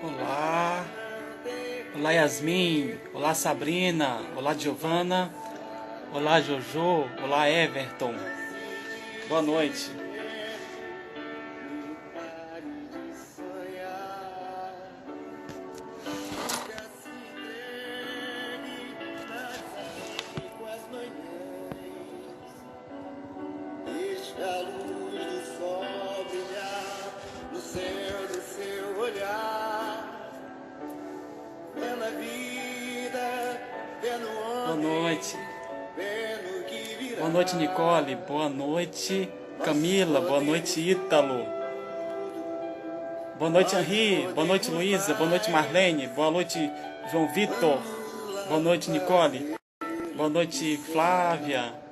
Olá, olá Yasmin, olá Sabrina, olá Giovana, olá Jojo, olá Everton, boa noite. Boa noite. Boa noite, Nicole. Boa noite, Camila. Boa noite, Ítalo. Boa noite, Henri. Boa noite, Luísa. Boa noite, Marlene. Boa noite, João Vitor. Boa noite, Nicole. Boa noite, Flávia.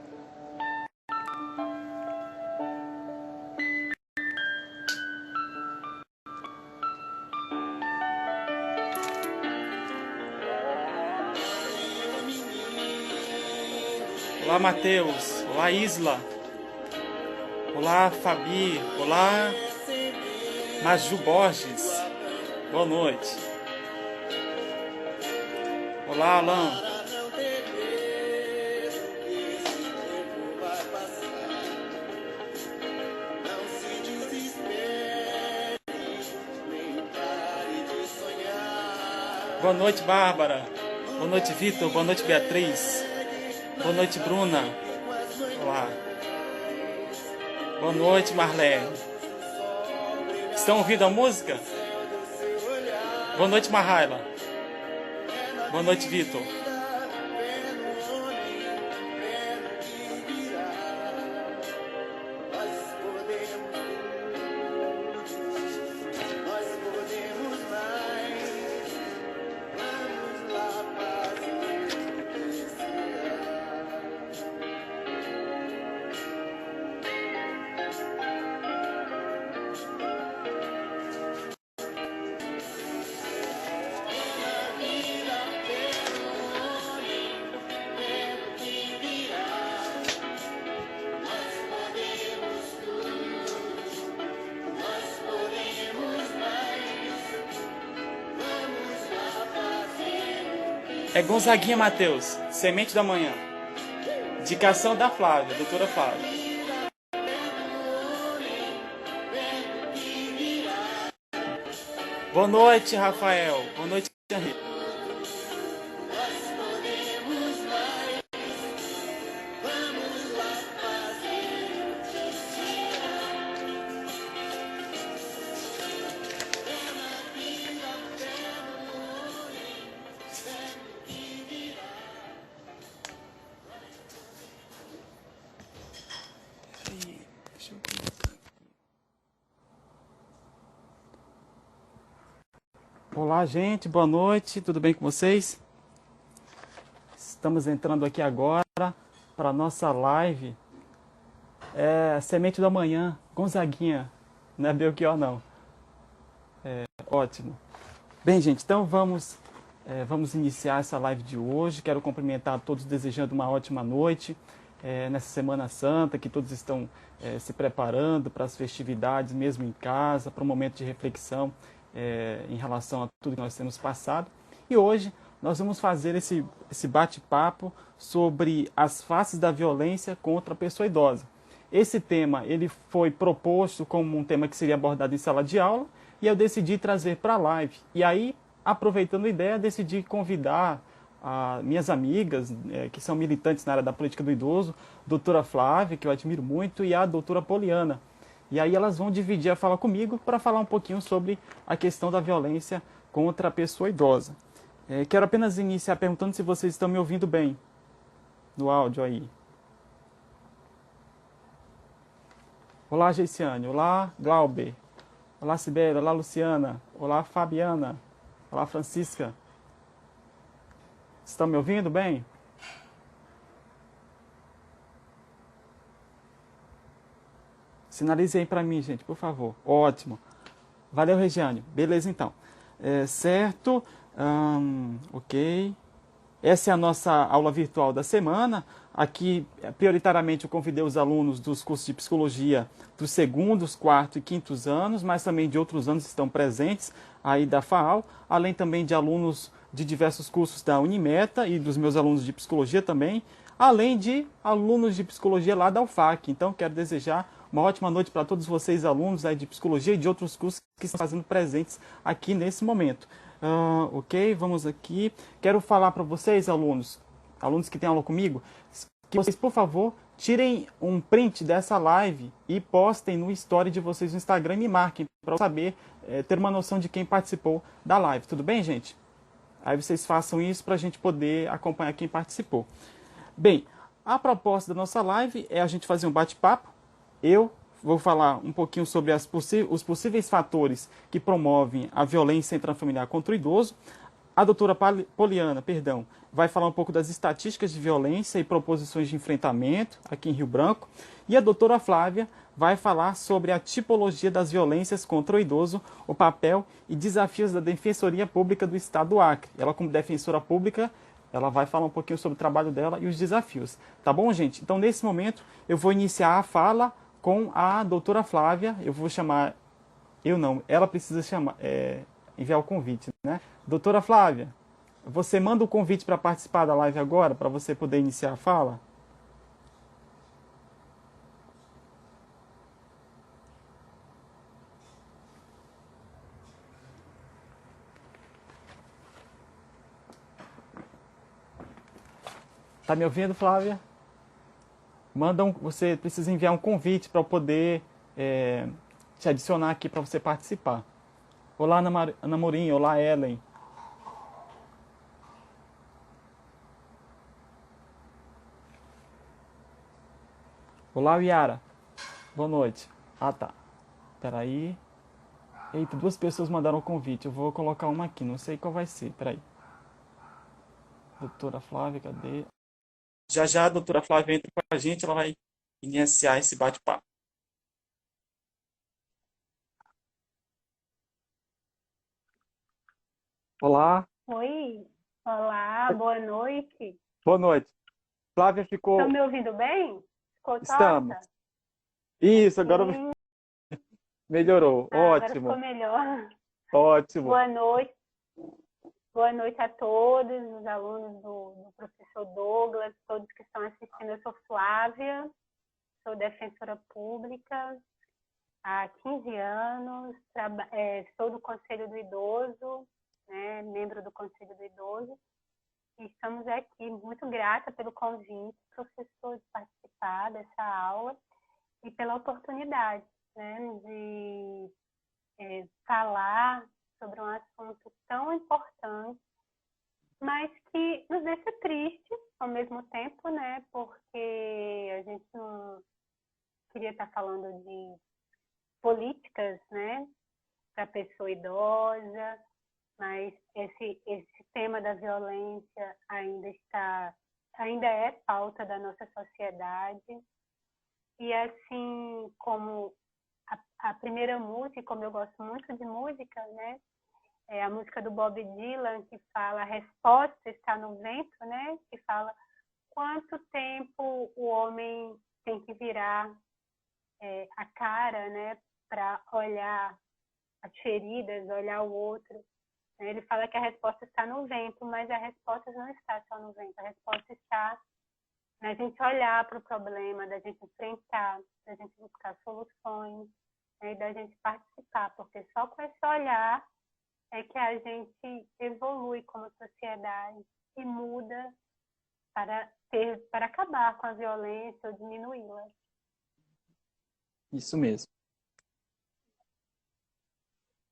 Olá, Matheus. Olá, Isla. Olá, Fabi. Olá, Maju Borges. Boa noite. Olá, Alan. Boa noite, Bárbara. Boa noite, Vitor. Boa noite, Beatriz. Boa noite, Bruna. Olá. Boa noite, Marlene. Estão ouvindo a música? Boa noite, Mahaila. Boa noite, Vitor. É Gonzaguinha, Matheus, Semente da Manhã. Indicação da Flávia, doutora Flávia. Boa noite, Rafael. Boa noite, Henrique. Olá, gente, boa noite, tudo bem com vocês? Estamos entrando aqui agora para a nossa live. Semente da Manhã, Gonzaguinha, não é Belchior não. Ótimo. Bem, gente, então vamos iniciar essa live de hoje. Quero cumprimentar a todos desejando uma ótima noite nessa Semana Santa, que todos estão se preparando para as festividades, mesmo em casa, para um momento de reflexão em relação a tudo que nós temos passado. E hoje nós vamos fazer esse bate-papo sobre as faces da violência contra a pessoa idosa. Esse tema ele foi proposto como um tema que seria abordado em sala de aula e eu decidi trazer para a live. E aí, aproveitando a ideia, decidi convidar minhas amigas, que são militantes na área da política do idoso, doutora Flávia, que eu admiro muito, e a doutora Poliana. E aí elas vão dividir a fala comigo para falar um pouquinho sobre a questão da violência contra a pessoa idosa. Quero apenas iniciar perguntando se vocês estão me ouvindo bem no áudio aí. Olá, Geiciane. Olá, Glauber. Olá, Sibeli. Olá, Luciana. Olá, Fabiana. Olá, Francisca. Estão me ouvindo bem? Sinalize aí para mim, gente, por favor. Ótimo. Valeu, Regiane. Beleza, então. Certo. Ok. Essa é a nossa aula virtual da semana. Aqui, prioritariamente, eu convidei os alunos dos cursos de psicologia dos segundos, quarto e quintos anos, mas também de outros anos que estão presentes aí da FAAL, além também de alunos de diversos cursos da Unimeta e dos meus alunos de psicologia também, além de alunos de psicologia lá da UFAC. Então, quero desejar uma ótima noite para todos vocês, alunos aí de psicologia e de outros cursos que estão fazendo presentes aqui nesse momento. Ok, vamos aqui. Quero falar para vocês, alunos que têm aula comigo, que vocês, por favor, tirem um print dessa live e postem no story de vocês no Instagram e me marquem para eu saber, ter uma noção de quem participou da live. Tudo bem, gente? Aí vocês façam isso para a gente poder acompanhar quem participou. Bem, a proposta da nossa live é a gente fazer um bate-papo. Eu vou falar um pouquinho sobre os possíveis fatores que promovem a violência intrafamiliar contra o idoso. A doutora Poliana, vai falar um pouco das estatísticas de violência e proposições de enfrentamento aqui em Rio Branco. E a doutora Flávia vai falar sobre a tipologia das violências contra o idoso, o papel e desafios da Defensoria Pública do Estado do Acre. Ela, como defensora pública, ela vai falar um pouquinho sobre o trabalho dela e os desafios. Tá bom, gente? Então, nesse momento, eu vou iniciar a fala com a doutora Flávia. Eu vou chamar... Eu não, ela precisa chamar, enviar o convite, né? Doutora Flávia, você manda o convite para participar da live agora, para você poder iniciar a fala? Tá me ouvindo, Flávia? Você precisa enviar um convite para eu poder te adicionar aqui para você participar. Olá, Ana Morim. Olá, Ellen. Olá, Yara. Boa noite. Ah, tá. Peraí. Eita, duas pessoas mandaram o convite. Eu vou colocar uma aqui. Não sei qual vai ser. Peraí. Doutora Flávia, cadê? Já já a doutora Flávia entra com a gente. Ela vai iniciar esse bate-papo. Olá. Oi, olá, boa noite. Boa noite. Flávia Estão ficou... me ouvindo bem? Ficou Estamos. torta? Isso, agora Sim, melhorou. agora ficou Ótimo. melhor. Ótimo. Boa noite, boa noite a todos, os alunos do professor Douglas, todos que estão assistindo. Eu sou Flávia, sou defensora pública há 15 anos, sou do Conselho do Idoso, né, membro do Conselho do Idoso. E estamos aqui, muito grata pelo convite, professor, de participar dessa aula e pela oportunidade, né, de falar sobre um assunto tão importante, mas que nos deixa tristes ao mesmo tempo, né, porque a gente não queria estar falando de políticas, né, para a pessoa idosa, mas esse tema da violência ainda é pauta da nossa sociedade. E assim como a primeira música, como eu gosto muito de música, né, é a música do Bob Dylan, que fala: a resposta está no vento, né, que fala quanto tempo o homem tem que virar a cara, né, para olhar as feridas, olhar o outro. Ele fala que a resposta está no vento, mas a resposta não está só no vento, a resposta está na gente olhar para o problema, da gente enfrentar, da gente buscar soluções, né, e da gente participar, porque só com esse olhar é que a gente evolui como sociedade e muda para acabar com a violência ou diminuí-la. Isso mesmo.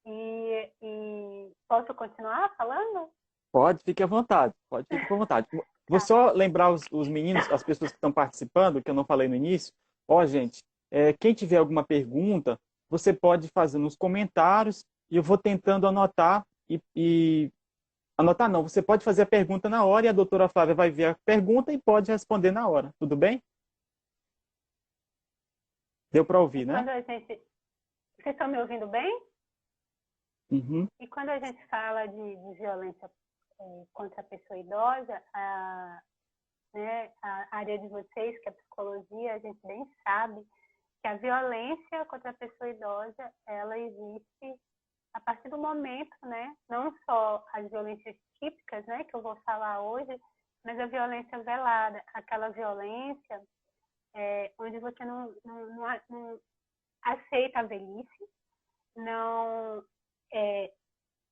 E posso continuar falando? Pode, fique à vontade. Pode, fique à vontade. Vou Tá. só lembrar os meninos, as pessoas que estão participando, que eu não falei no início. Ó, gente, quem tiver alguma pergunta, você pode fazer nos comentários e eu vou tentando anotar anotar não, você pode fazer a pergunta na hora e a doutora Flávia vai ver a pergunta e pode responder na hora. Tudo bem? Deu para E ouvir, né? quando a gente... Vocês estão me ouvindo bem? Uhum. E quando a gente fala de violência contra a pessoa idosa, né, a área de vocês, que é a psicologia, a gente bem sabe que a violência contra a pessoa idosa, ela existe a partir do momento, né, não só as violências típicas, né, que eu vou falar hoje, mas a violência velada, aquela violência onde você não aceita a velhice, não,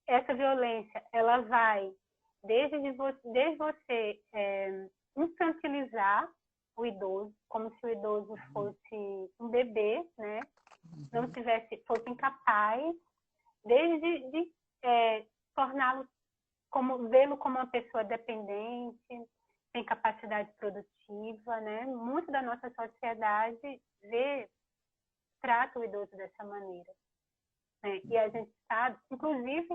essa violência, ela vai desde você infantilizar o idoso, como se o idoso fosse um bebê, né? Não fosse incapaz, desde de torná-lo vê-lo como uma pessoa dependente, sem capacidade produtiva, né? Muito da nossa sociedade trata o idoso dessa maneira, né? E a gente sabe, inclusive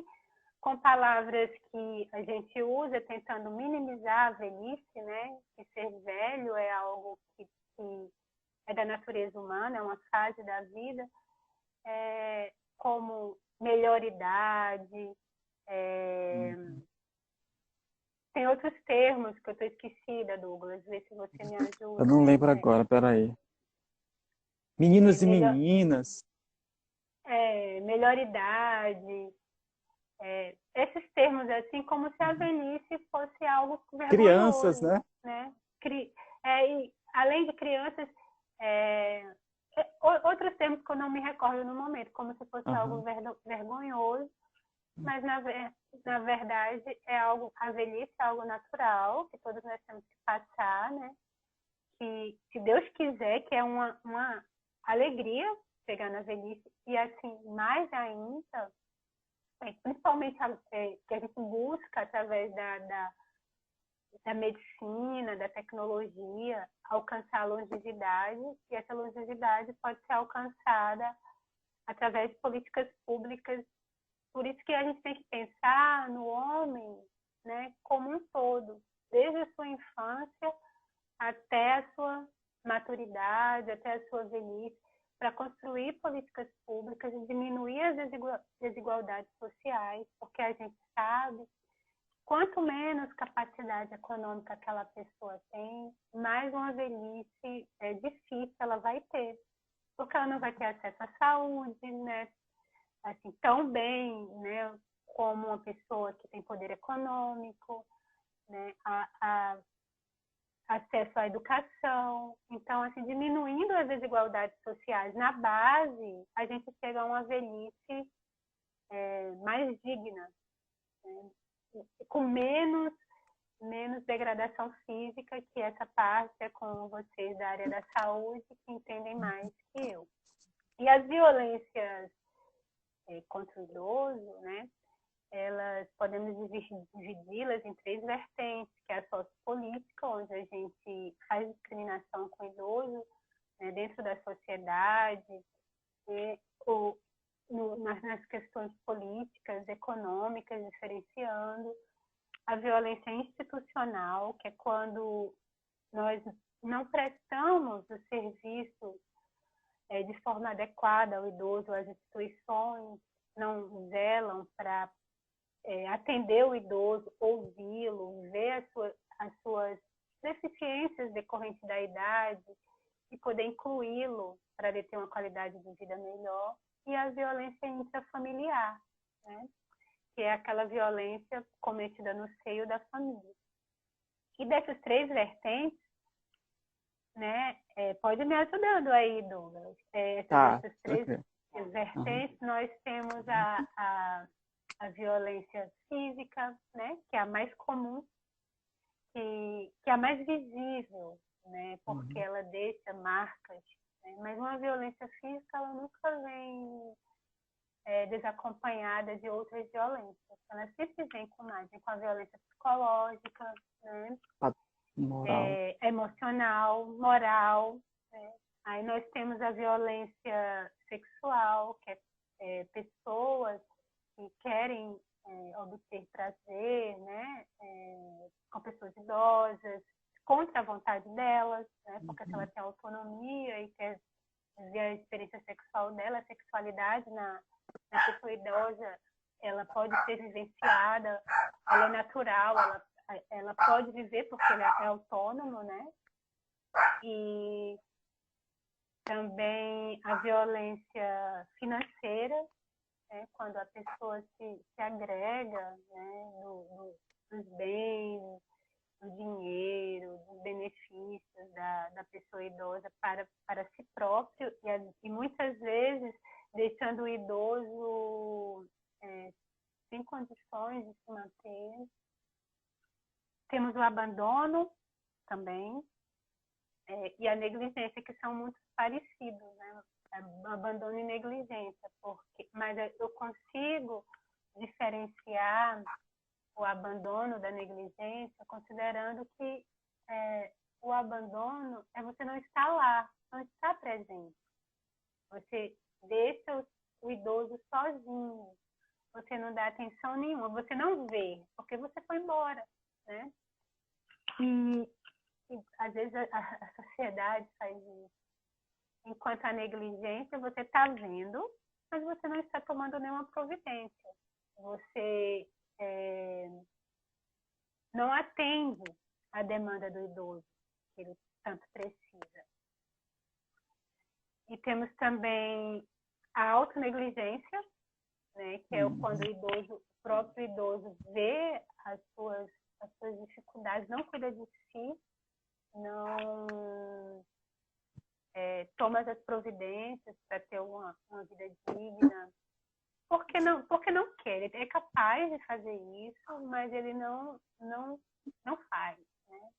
com palavras que a gente usa tentando minimizar a velhice, né? Que ser velho é algo que é da natureza humana, é uma fase da vida, como melhor idade, tem outros termos que eu estou esquecida, Douglas, vê se você me ajuda. Eu não lembro agora, peraí. Meninos e meninas. Melhor idade, esses termos, assim, como se a velhice fosse algo vergonhoso. Crianças, né? E, além de crianças, outros termos que eu não me recordo no momento, como se fosse algo vergonhoso, mas na verdade a velhice é algo natural, que todos nós temos que passar, né? Que, se Deus quiser, que é uma alegria chegar na velhice, e assim, mais ainda, principalmente que a gente busca através da medicina, da tecnologia, alcançar a longevidade, e essa longevidade pode ser alcançada através de políticas públicas. Por isso que a gente tem que pensar no homem, né, como um todo, desde a sua infância até a sua maturidade, até a sua velhice, para construir políticas públicas e diminuir as desigualdades sociais, porque a gente sabe, quanto menos capacidade econômica aquela pessoa tem, mais uma velhice difícil ela vai ter, porque ela não vai ter acesso à saúde, né, assim, tão bem, né, como uma pessoa que tem poder econômico, né, acesso à educação. Então, assim, diminuindo as desigualdades sociais na base, a gente chega a uma velhice mais digna, né? Com menos degradação física, que essa parte é com vocês da área da saúde, que entendem mais que eu. E as violências contra o idoso, né? Elas podemos dividi-las em 3 vertentes, que é a sociopolítica, onde a gente faz discriminação com o idoso, né, dentro da sociedade, nas questões políticas, econômicas, diferenciando. A violência institucional, que é quando nós não prestamos o serviço de forma adequada ao idoso, as instituições não zelam para atender o idoso, ouvi-lo, ver as suas deficiências decorrentes da idade e poder incluí-lo para ele ter uma qualidade de vida melhor. E a violência intrafamiliar, né? Que é aquela violência cometida no seio da família. E dessas 3 vertentes, né, pode me ajudando aí, Douglas. Dessas 3 vertentes, nós temos a violência física, né, que é a mais comum, que é a mais visível, né, porque ela deixa marcas, né, mas uma violência física, ela nunca vem desacompanhada de outras violências. Ela sempre vem com a violência psicológica, né, emocional, moral, né. Aí nós temos a violência sexual, que é pessoas que querem obter prazer, né, com pessoas idosas, contra a vontade delas, né, porque se ela tem autonomia e quer viver a experiência sexual dela, a sexualidade na pessoa idosa, ela pode ser vivenciada ela é natural, ela pode viver porque ele é autônomo, né? E também a violência financeira, né? Quando a pessoa se agrega, né? Dos bens, do dinheiro, dos benefícios da pessoa idosa para si próprio e muitas vezes deixando o idoso sem condições de se manter. Temos o abandono também e a negligência, que são muito parecidos, né? Abandono e negligência, mas eu consigo diferenciar o abandono da negligência, considerando que o abandono é você não estar lá, não estar presente. Você deixa o idoso sozinho, você não dá atenção nenhuma, você não vê, porque você foi embora, né? E às vezes a sociedade faz isso. Enquanto a negligência, você está vendo, mas você não está tomando nenhuma providência. Você não atende à demanda do idoso, que ele tanto precisa. E temos também a autonegligência, né, que é quando o próprio idoso vê as suas dificuldades, não cuida de si, não toma as providências para ter uma vida digna, porque não quer. Ele é capaz de fazer isso, mas ele não faz, né?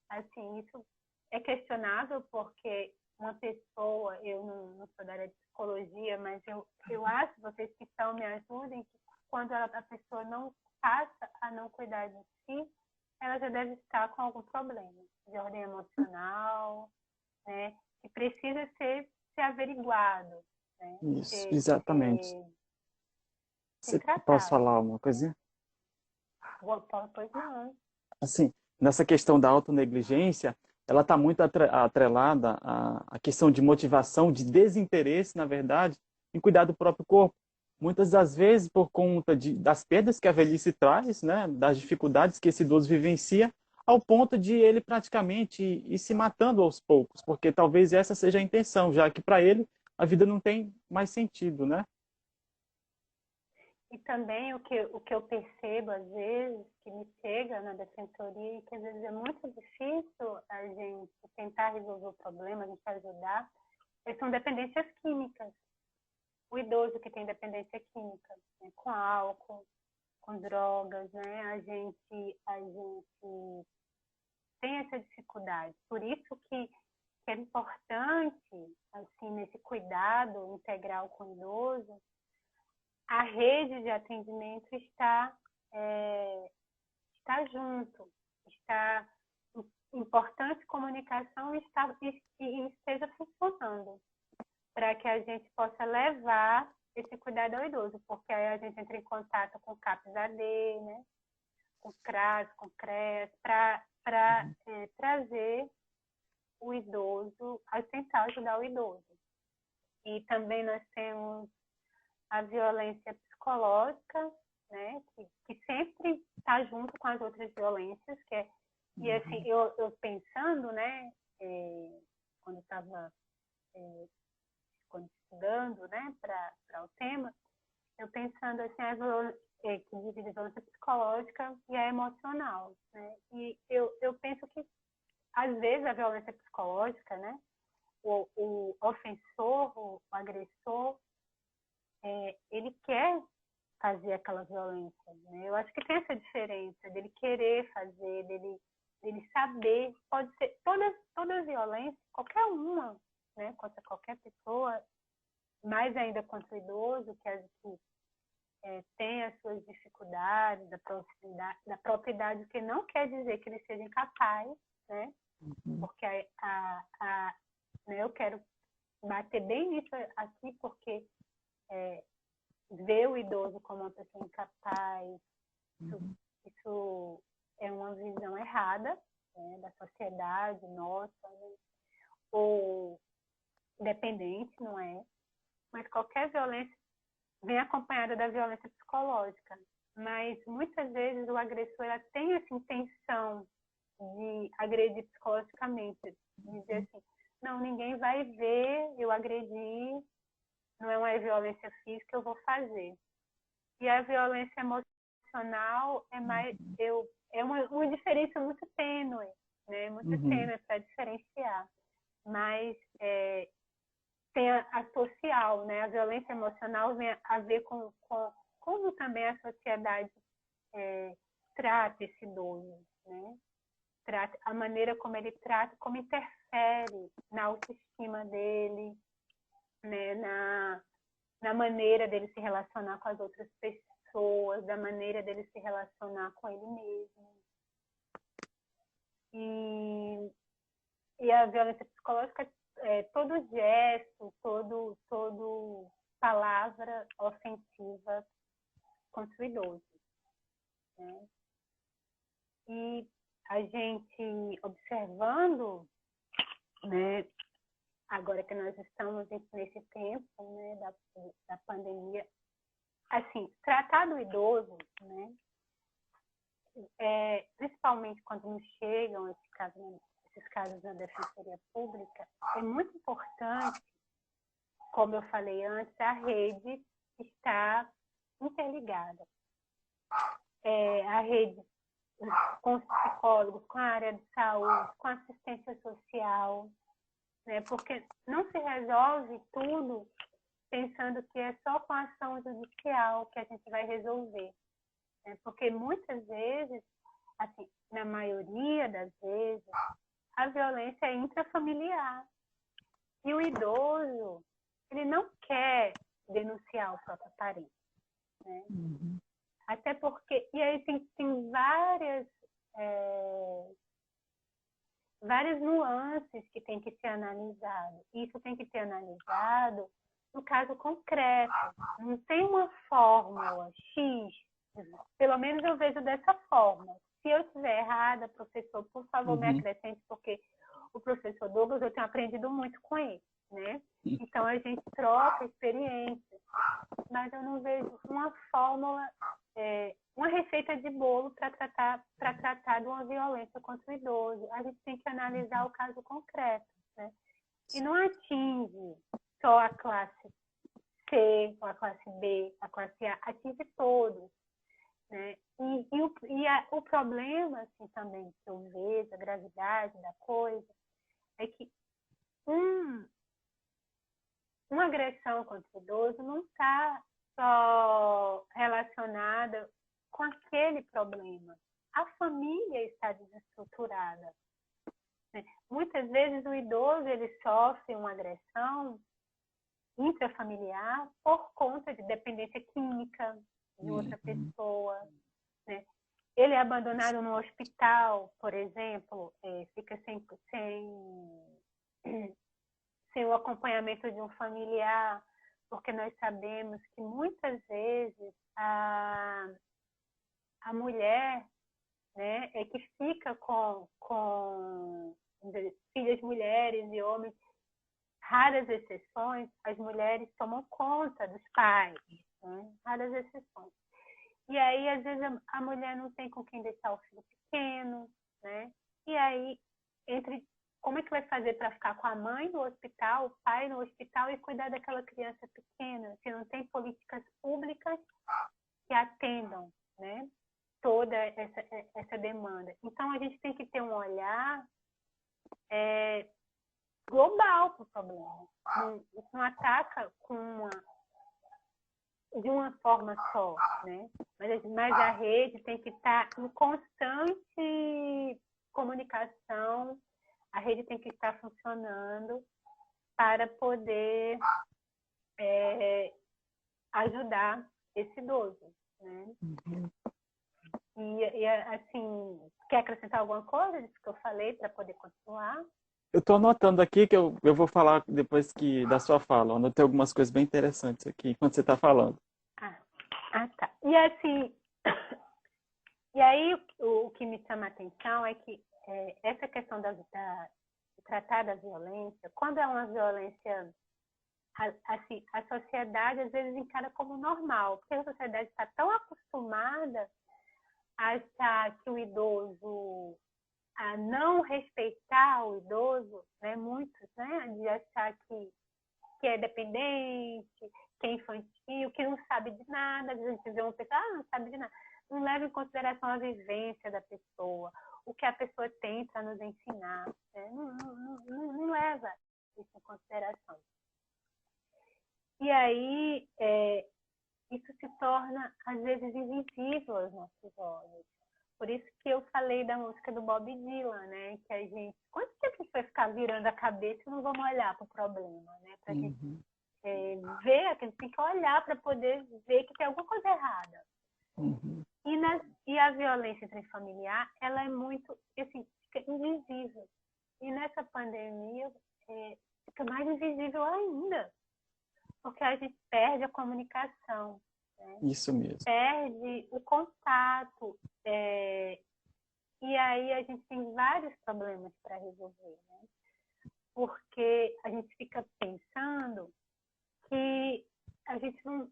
Assim, isso é questionável porque uma pessoa, eu não sou da área de psicologia, mas eu acho, vocês que estão me ajudem, que quando a pessoa não passa a não cuidar de si, ela já deve estar com algum problema de ordem emocional, né? Que precisa ser averiguado, né? Isso, exatamente. Ser Posso tratado. falar uma coisinha? Pois não. Assim, nessa questão da autonegligência, ela está muito atrelada à questão de motivação, de desinteresse, na verdade, em cuidar do próprio corpo. Muitas das vezes, por conta das perdas que a velhice traz, né, das dificuldades que esse idoso vivencia, ao ponto de ele praticamente ir se matando aos poucos, porque talvez essa seja a intenção, já que para ele a vida não tem mais sentido, né? E também o que eu percebo, às vezes, que me chega na defensoria, e que às vezes é muito difícil a gente tentar resolver o problema, a gente ajudar, são dependências químicas. O idoso que tem dependência química, né, com álcool, com drogas, né, a gente tem essa dificuldade. Por isso que é importante, assim, nesse cuidado integral com o idoso, a rede de atendimento está junto, está importante comunicação e esteja funcionando para que a gente possa levar esse cuidado ao idoso, porque aí a gente entra em contato com o CAPS-AD, né, com o CRAS, com o CREAS, para trazer o idoso, a tentar ajudar o idoso. E também nós temos a violência psicológica, né, que sempre está junto com as outras violências, e assim, eu pensando, né, quando estava estudando, né, para o tema, eu pensando assim, que divide a violência psicológica e a emocional, né, e eu penso que às vezes a violência psicológica, né, o ofensor, o agressor, ele quer fazer aquela violência, né? Eu acho que tem essa diferença dele querer fazer, dele saber. Pode ser toda violência, qualquer uma, né? Contra qualquer pessoa, mais ainda contra o idoso, que tem as suas dificuldades, da própria idade, que não quer dizer que ele seja incapaz, né? Porque né, eu quero bater bem nisso aqui, porque ver o idoso como uma pessoa incapaz, isso é uma visão errada, né, da sociedade nossa, né, ou dependente, não é? Mas qualquer violência vem acompanhada da violência psicológica. mas muitas vezes o agressor tem essa intenção de agredir psicologicamente, dizer assim, não, ninguém vai ver eu agredi, não é uma violência física, eu vou fazer. E a violência emocional é uma diferença muito tênue, né? Muito tênue para diferenciar. Mas tem a social, né? A violência emocional tem a ver com como também a sociedade trata esse idoso, né? A maneira como ele trata, como interfere na autoestima dele, né? Na maneira dele se relacionar com as outras pessoas, da maneira dele se relacionar com ele mesmo. E a violência psicológica é todo gesto, todo palavra ofensiva contra o idoso, né? E a gente observando, né, agora que nós estamos nesse tempo, né, da pandemia, assim, tratar do idoso, né, principalmente quando nos chegam esses casos na Defensoria Pública, é muito importante, como eu falei antes, a rede está interligada. A rede com os psicólogos, com a área de saúde, com a assistência social, né? Porque não se resolve tudo pensando que é só com a ação judicial que a gente vai resolver. Né? Porque muitas vezes, assim, na maioria das vezes, a violência é intrafamiliar. E o idoso, ele não quer denunciar o próprio parente. Né? Até porque... E aí tem várias nuances que tem que ser analisado. Isso tem que ser analisado no caso concreto. Não tem uma fórmula X. Pelo menos eu vejo dessa forma. Se eu estiver errada, professor, por favor, me acrescente, porque o professor Douglas, eu tenho aprendido muito com ele, né? Então, a gente troca experiências, mas eu não vejo uma fórmula, uma receita de bolo para tratar de uma violência contra o idoso. A gente tem que analisar o caso concreto, né? E não atinge só a classe C, ou a classe B, a classe A, atinge todos. Né? O problema, assim, também que eu vejo, a gravidade da coisa, é que uma agressão contra o idoso não está só relacionada com aquele problema. A família está desestruturada. Né? Muitas vezes o idoso ele sofre uma agressão intrafamiliar por conta de dependência química de outra pessoa, né? Ele é abandonado no hospital, por exemplo, fica sem o acompanhamento de um familiar, porque nós sabemos que muitas vezes a mulher, né, é que fica com filhas mulheres e homens. Raras exceções, as mulheres tomam conta dos pais, né? Raras exceções. E aí, às vezes, a mulher não tem com quem deixar o filho pequeno, né? E aí, como é que vai fazer para ficar com a mãe no hospital, o pai no hospital e cuidar daquela criança pequena, se não tem políticas públicas que atendam, né, toda essa demanda? Então, a gente tem que ter um olhar global para o problema. Isso não ataca de uma forma só, né? Mas a rede tem que estar em constante comunicação, a rede tem que estar funcionando para poder ajudar esse idoso, né? E assim, quer acrescentar alguma coisa disso que eu falei para poder continuar? Eu estou anotando aqui que eu vou falar depois da sua fala. Eu anotei algumas coisas bem interessantes aqui enquanto você está falando. Tá. E assim, e aí o que me chama a atenção é que essa questão de tratar da violência, quando é uma violência assim, a sociedade às vezes encara como normal, porque a sociedade está tão acostumada a achar que o idoso, a não respeitar o idoso, né? Muitos, né? De achar que é dependente, que é infantil, que não sabe de nada. A gente vê uma pessoa, não sabe de nada. Não leva em consideração a vivência da pessoa, o que a pessoa tem para nos ensinar. Né? Não leva isso em consideração. E aí, isso se torna, às vezes, invisível aos nossos olhos. Por isso que eu falei da música do Bob Dylan, né? Que a gente... Quanto tempo a gente vai ficar virando a cabeça e não vamos olhar para o problema, né? Para a gente ver, que a gente tem que olhar para poder ver que tem alguma coisa errada. E a violência intrafamiliar, ela é muito, assim, fica invisível. E nessa pandemia, fica mais invisível ainda. Porque a gente perde a comunicação. Né? Isso mesmo. Perde o contato. E aí a gente tem vários problemas para resolver. Né? Porque a gente fica pensando que a gente não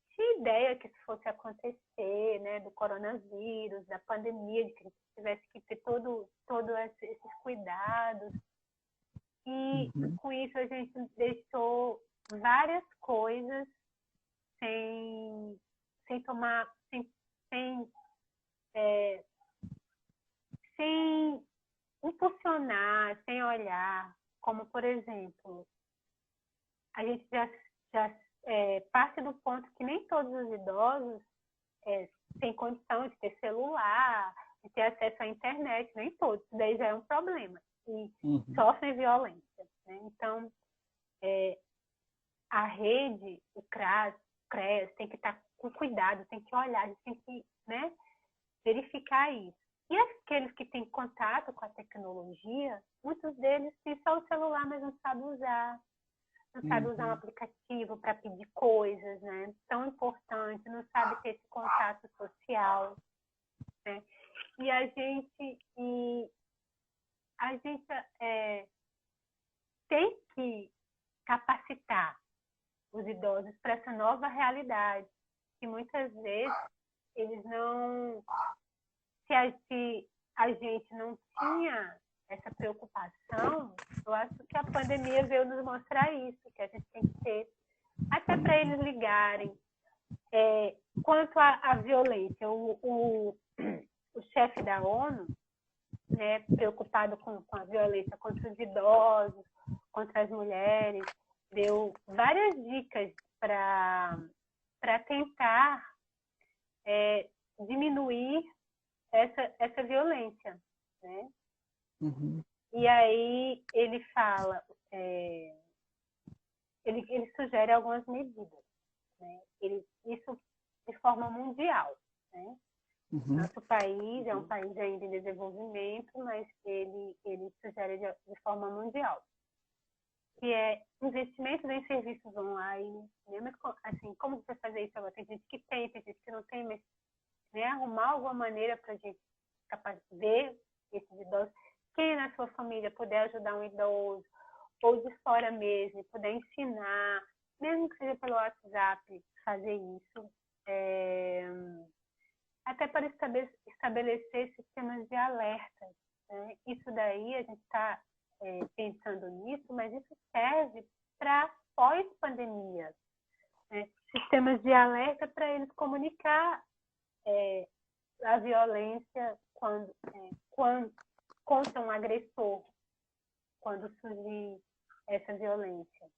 tinha ideia que isso fosse acontecer, né? Do coronavírus, da pandemia, de que a gente tivesse que ter todos esses cuidados. E com isso a gente deixou várias coisas sem tomar, sem impulsionar, sem olhar. Como, por exemplo, a gente já parte do ponto que nem todos os idosos têm condição de ter celular, de ter acesso à internet, nem todos. Isso daí já é um problema. E sofrem violência. Né? Então, a rede, o CREAS, tem que estar com cuidado, tem que olhar, a gente tem que, né, verificar isso. E aqueles que têm contato com a tecnologia, muitos deles têm só o celular, mas não sabem usar. Não sabe usar um aplicativo para pedir coisas, né? Tão importante, não sabe ter esse contato social. Né? E a gente tem que capacitar os idosos para essa nova realidade, que muitas vezes eles não... Se a gente não tinha essa preocupação, eu acho que a pandemia veio nos mostrar isso, que a gente tem que ter, até para eles ligarem. Quanto à violência, o chefe da ONU, né, preocupado com a violência contra os idosos, contra as mulheres, deu várias dicas para tentar diminuir essa violência, né? E aí ele fala, ele sugere algumas medidas, né? Isso de forma mundial, né? Nosso país é um país ainda em desenvolvimento, mas ele sugere de forma mundial, que é investimento em serviços online, né? Mas, assim, como você fazer isso agora? Tem gente que tem gente que não tem, mas, né, arrumar alguma maneira para a gente ver esses idosos. Quem na sua família puder ajudar um idoso, ou de fora mesmo, puder ensinar, mesmo que seja pelo WhatsApp, fazer isso, até para estabelecer sistemas de alerta. Né? Isso daí, a gente está pensando nisso, mas isso serve para pós-pandemia. Né? Sistemas de alerta para eles comunicar a violência quando contra um agressor, quando surgir essa violência.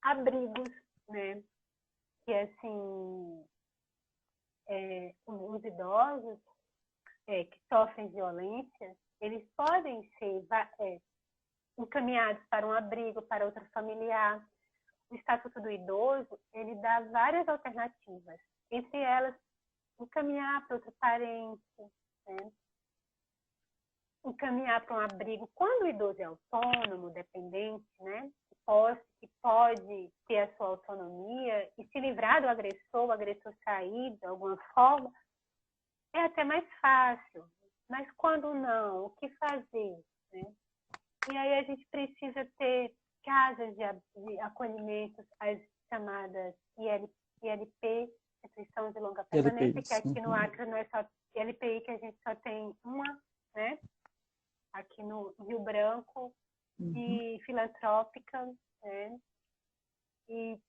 Abrigos, né? Que assim, os idosos que sofrem violência, eles podem ser encaminhados para um abrigo, para outro familiar. O Estatuto do Idoso, ele dá várias alternativas, entre elas, encaminhar para outro parente, né? Encaminhar para um abrigo. Quando o idoso é autônomo, dependente, né? Que pode ter a sua autonomia e se livrar do agressor, o agressor sair de alguma forma, é até mais fácil. Mas quando não, o que fazer? Né? E aí a gente precisa ter casas de acolhimento, as chamadas ILP, Instituição de Longa Permanência, que aqui no Acre não é só ILPI, que a gente só tem uma, né? Aqui no Rio Branco, e filantrópica, né? E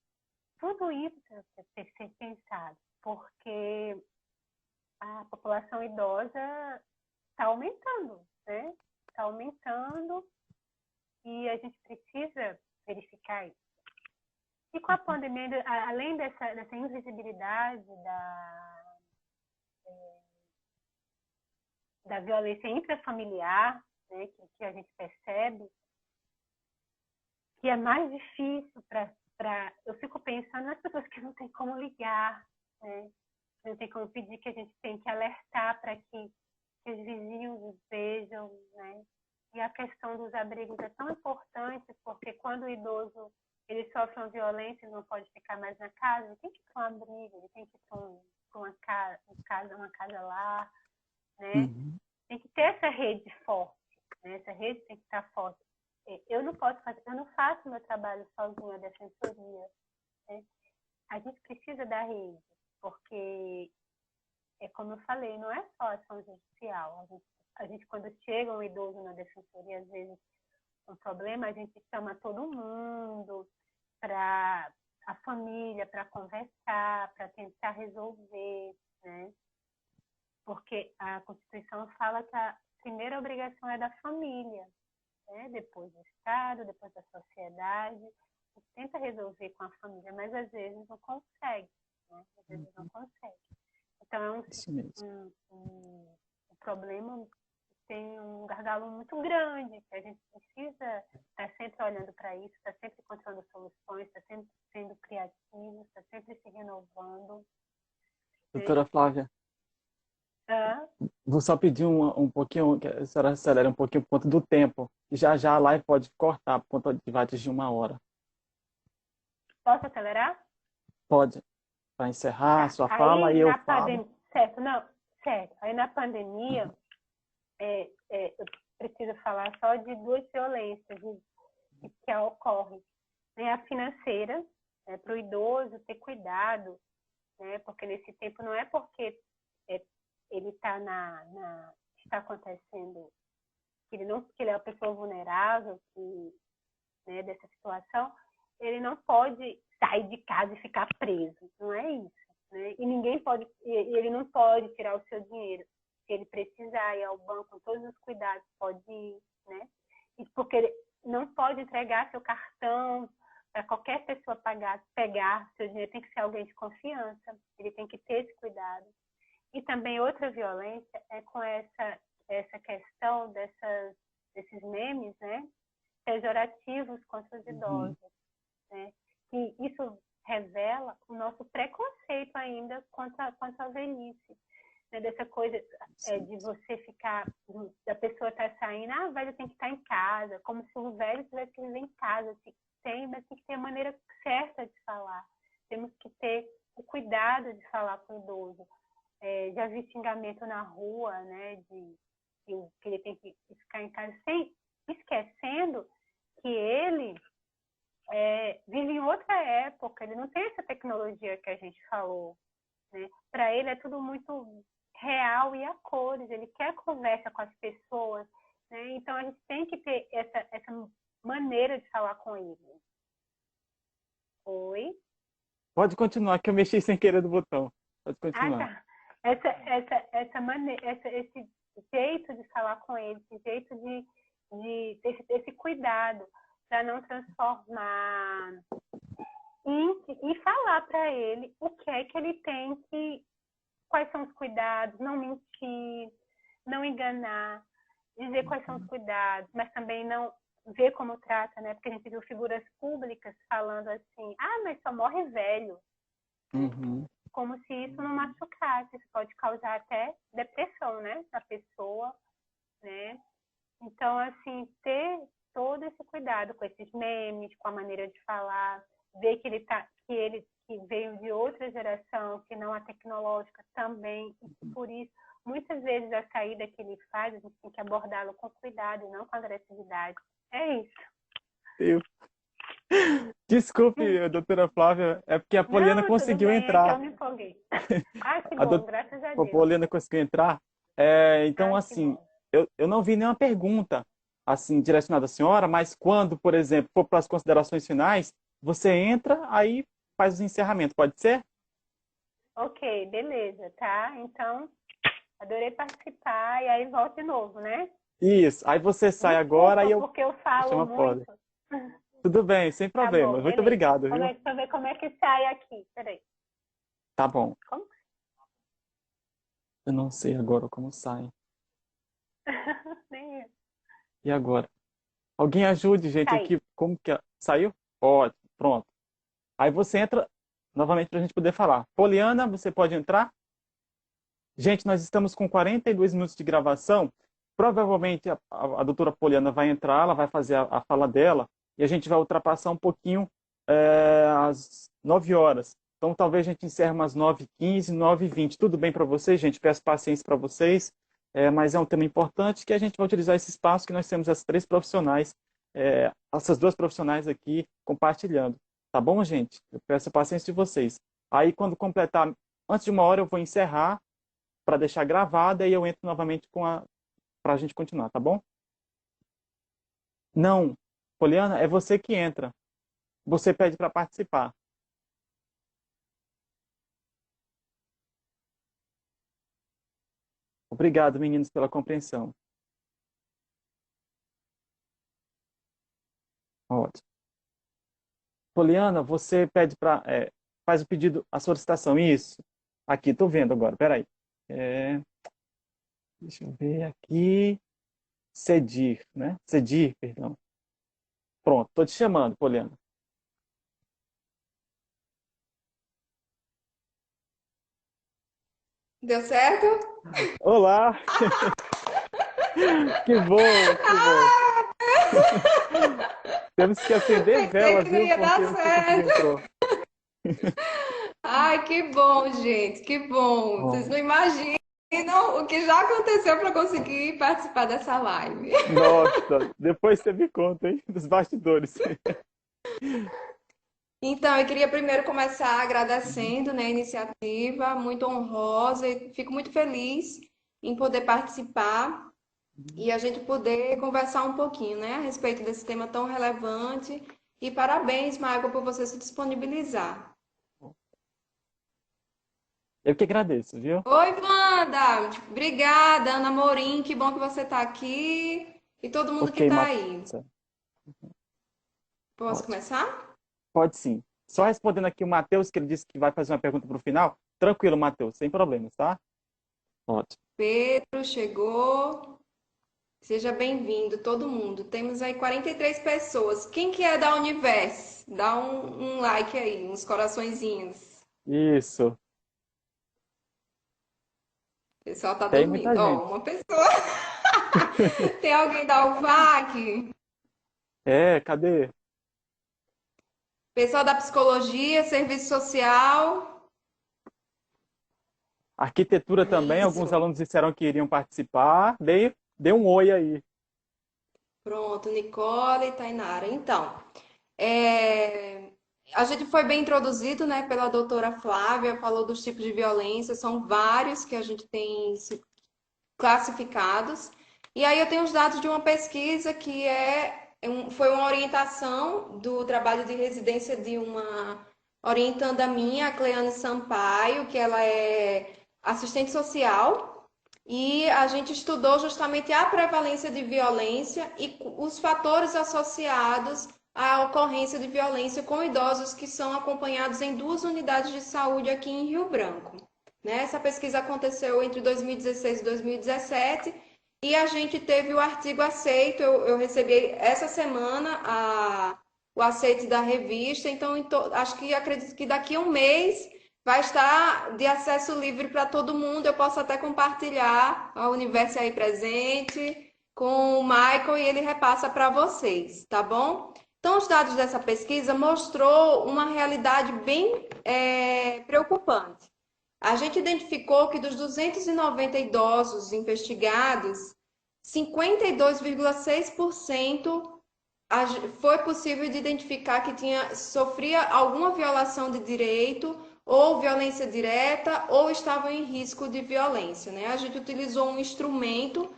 tudo isso tem que ser pensado, porque a população idosa está aumentando, né? Está aumentando e a gente precisa verificar isso. E com a pandemia, além dessa invisibilidade da violência intrafamiliar, né, que a gente percebe, que é mais difícil eu fico pensando nas pessoas que não tem como ligar, né? Não tem como pedir, que a gente tem que alertar para que os vizinhos os vejam, né? E a questão dos abrigos é tão importante, porque quando o idoso ele sofre uma violência, ele não pode ficar mais na casa, ele tem que ir para um abrigo, ele tem que ir para uma casa lá, né? Tem que ter essa rede forte, né? Essa rede tem que estar forte. Eu não faço meu trabalho sozinha, a defensoria, né? A gente precisa da rede, porque, como eu falei, não é só ação judicial. A gente, quando chega um idoso na defensoria, às vezes, um problema, a gente chama todo mundo, para a família, para conversar, para tentar resolver, né? Porque a Constituição fala que a primeira obrigação é da família, né? Depois do Estado, depois da sociedade. A gente tenta resolver com a família, mas às vezes não consegue, né? Às vezes não consegue. Então é um problema que tem um gargalo muito grande, que a gente precisa estar sempre olhando para isso, estar sempre encontrando soluções, estar sempre sendo criativo, estar sempre se renovando. Doutora Flávia, vou só pedir um pouquinho, que a senhora acelere um pouquinho por conta do tempo. Já a live pode cortar por conta de vai de 1 hora. Posso acelerar? Pode. Para encerrar a sua fala e eu falo. Certo. Aí na pandemia, eu preciso falar só de duas violências que ocorrem. Né? A financeira, né? Para o idoso ter cuidado, né? Porque nesse tempo não é porque ele está acontecendo, que ele é uma pessoa vulnerável, né, dessa situação, ele não pode sair de casa e ficar preso, não é isso, né? E ele não pode tirar o seu dinheiro. Se ele precisar ir ao banco com todos os cuidados, pode ir, né? E porque ele não pode entregar seu cartão para qualquer pessoa pegar seu dinheiro, tem que ser alguém de confiança, ele tem que ter esse cuidado. E também outra violência é com essa questão desses memes, né, pejorativos contra os idosos, né? E isso revela o nosso preconceito ainda contra a velhice, né? Dessa coisa de você ficar, da pessoa estar saindo, o velho tem que estar em casa, como se o velho tivesse que viver em casa. Mas tem que ter a maneira certa de falar. Temos que ter o cuidado de falar com o idoso. Já vi xingamento na rua, né, que ele tem que ficar em casa, esquecendo que ele vive em outra época, ele não tem essa tecnologia que a gente falou, né? Para ele é tudo muito real e a cores, ele quer conversa com as pessoas, né? Então a gente tem que ter essa maneira de falar com ele. Oi? Pode continuar, que eu mexi sem querer do botão. Pode continuar. Tá. Essa maneira, esse jeito de falar com ele, esse jeito de ter esse cuidado para não transformar e falar para ele o que é que ele tem quais são os cuidados, não mentir, não enganar, dizer quais são os cuidados, mas também não ver como trata, né? Porque a gente viu figuras públicas falando assim, mas só morre velho. Como se isso não machucasse, isso pode causar até depressão, né, da pessoa, né? Então, assim, ter todo esse cuidado com esses memes, com a maneira de falar, ver que ele veio de outra geração, que não a tecnológica também, e por isso, muitas vezes a saída que ele faz, a gente tem que abordá-lo com cuidado e não com agressividade. É isso. Eu- Desculpe, doutora Flávia, é porque a Poliana Não, tudo conseguiu bem, é que eu entrar. me empolguei. Ah, que A, bom, dou- graças a a Deus. Poliana conseguiu entrar. Então, Ah, que assim, bom. eu não vi nenhuma pergunta assim direcionada à senhora, mas quando, por exemplo, for para as considerações finais, você entra, aí faz o encerramento, pode ser? Ok, beleza, tá? Então, adorei participar e aí volto de novo, né? Isso. Aí você sai agora, aí Desculpa, eu porque eu falo chamo a Poli. muito. Tudo bem, sem Tá problema. bom, Muito beleza. obrigado, Como viu? é, deixa eu ver como é que sai aqui. Peraí. Tá bom. Como? Eu não sei agora como sai. Nem eu. E agora? Alguém ajude, gente, Tá. aqui. Como que saiu? Ótimo, pronto. Aí você entra novamente para a gente poder falar. Poliana, você pode entrar? Gente, nós estamos com 42 minutos de gravação. Provavelmente a doutora Poliana vai entrar, ela vai fazer a fala dela e a gente vai ultrapassar um pouquinho às 9 horas. Então, talvez a gente encerre umas 9h15, 9h20. Tudo bem para vocês, gente? Peço paciência para vocês, mas é um tema importante que a gente vai utilizar esse espaço que nós temos as três profissionais, essas duas profissionais aqui compartilhando. Tá bom, gente? Eu peço a paciência de vocês. Aí, quando completar, antes de 1 hora, eu vou encerrar para deixar gravada e eu entro novamente para a gente continuar, tá bom? Não, Poliana, é você que entra. Você pede para participar. Obrigado, meninos, pela compreensão. Ótimo. Poliana, você pede para faz o pedido, a solicitação. Isso. Aqui, estou vendo agora. Peraí. É, deixa eu ver aqui. Cedir, né? Cedir, perdão. Pronto, estou te chamando, Poliana. Deu certo? Olá! Que bom, que bom. Temos que acender Pensei velas, que não viu? ia dar Porque você conseguiu certo. entrar. Ai, que bom, gente, que bom. Vocês não imaginam o que já aconteceu para conseguir participar dessa live. Nossa, depois você me conta, hein? Dos bastidores. Então, eu queria primeiro começar agradecendo, né, a iniciativa, muito honrosa, e fico muito feliz em poder participar e a gente poder conversar um pouquinho, né, a respeito desse tema tão relevante. E parabéns, Michael, por você se disponibilizar. Eu que agradeço, viu? Oi, Wanda! Obrigada, Ana Morim, que bom que você está aqui e todo mundo que Ok, está aí. Márcia. Posso Ótimo. começar? Pode sim. Só respondendo aqui o Matheus, que ele disse que vai fazer uma pergunta para o final. Tranquilo, Matheus, sem problemas, tá? Ótimo. Pedro chegou. Seja bem-vindo, todo mundo. Temos aí 43 pessoas. Quem que é da Universo? Dá um like aí, uns coraçõezinhos. Isso. O pessoal tá Tem muita dormindo. Ó, gente. uma pessoa. Tem alguém da UFAC? Cadê? Pessoal da psicologia, serviço social. Arquitetura também, alguns Isso. alunos disseram que iriam participar. Dê um oi aí. Pronto, Nicole e Tainara. Então, é, a gente foi bem introduzido, né, pela doutora Flávia, falou dos tipos de violência, são vários que a gente tem classificados. E aí eu tenho os dados de uma pesquisa que foi uma orientação do trabalho de residência de uma orientanda minha, a Cleane Sampaio, que ela é assistente social, e a gente estudou justamente a prevalência de violência e os fatores associados à ocorrência de violência com idosos que são acompanhados em 2 unidades de saúde aqui em Rio Branco. Né? Essa pesquisa aconteceu entre 2016 e 2017 e a gente teve o artigo aceito. Eu recebi essa semana o aceite da revista, então acredito que daqui a um mês vai estar de acesso livre para todo mundo. Eu posso até compartilhar a Universo aí presente com o Michael e ele repassa para vocês, tá bom? Então, os dados dessa pesquisa mostrou uma realidade bem preocupante. A gente identificou que dos 290 idosos investigados, 52,6% foi possível de identificar que sofria alguma violação de direito, ou violência direta, ou estavam em risco de violência, né? A gente utilizou um instrumento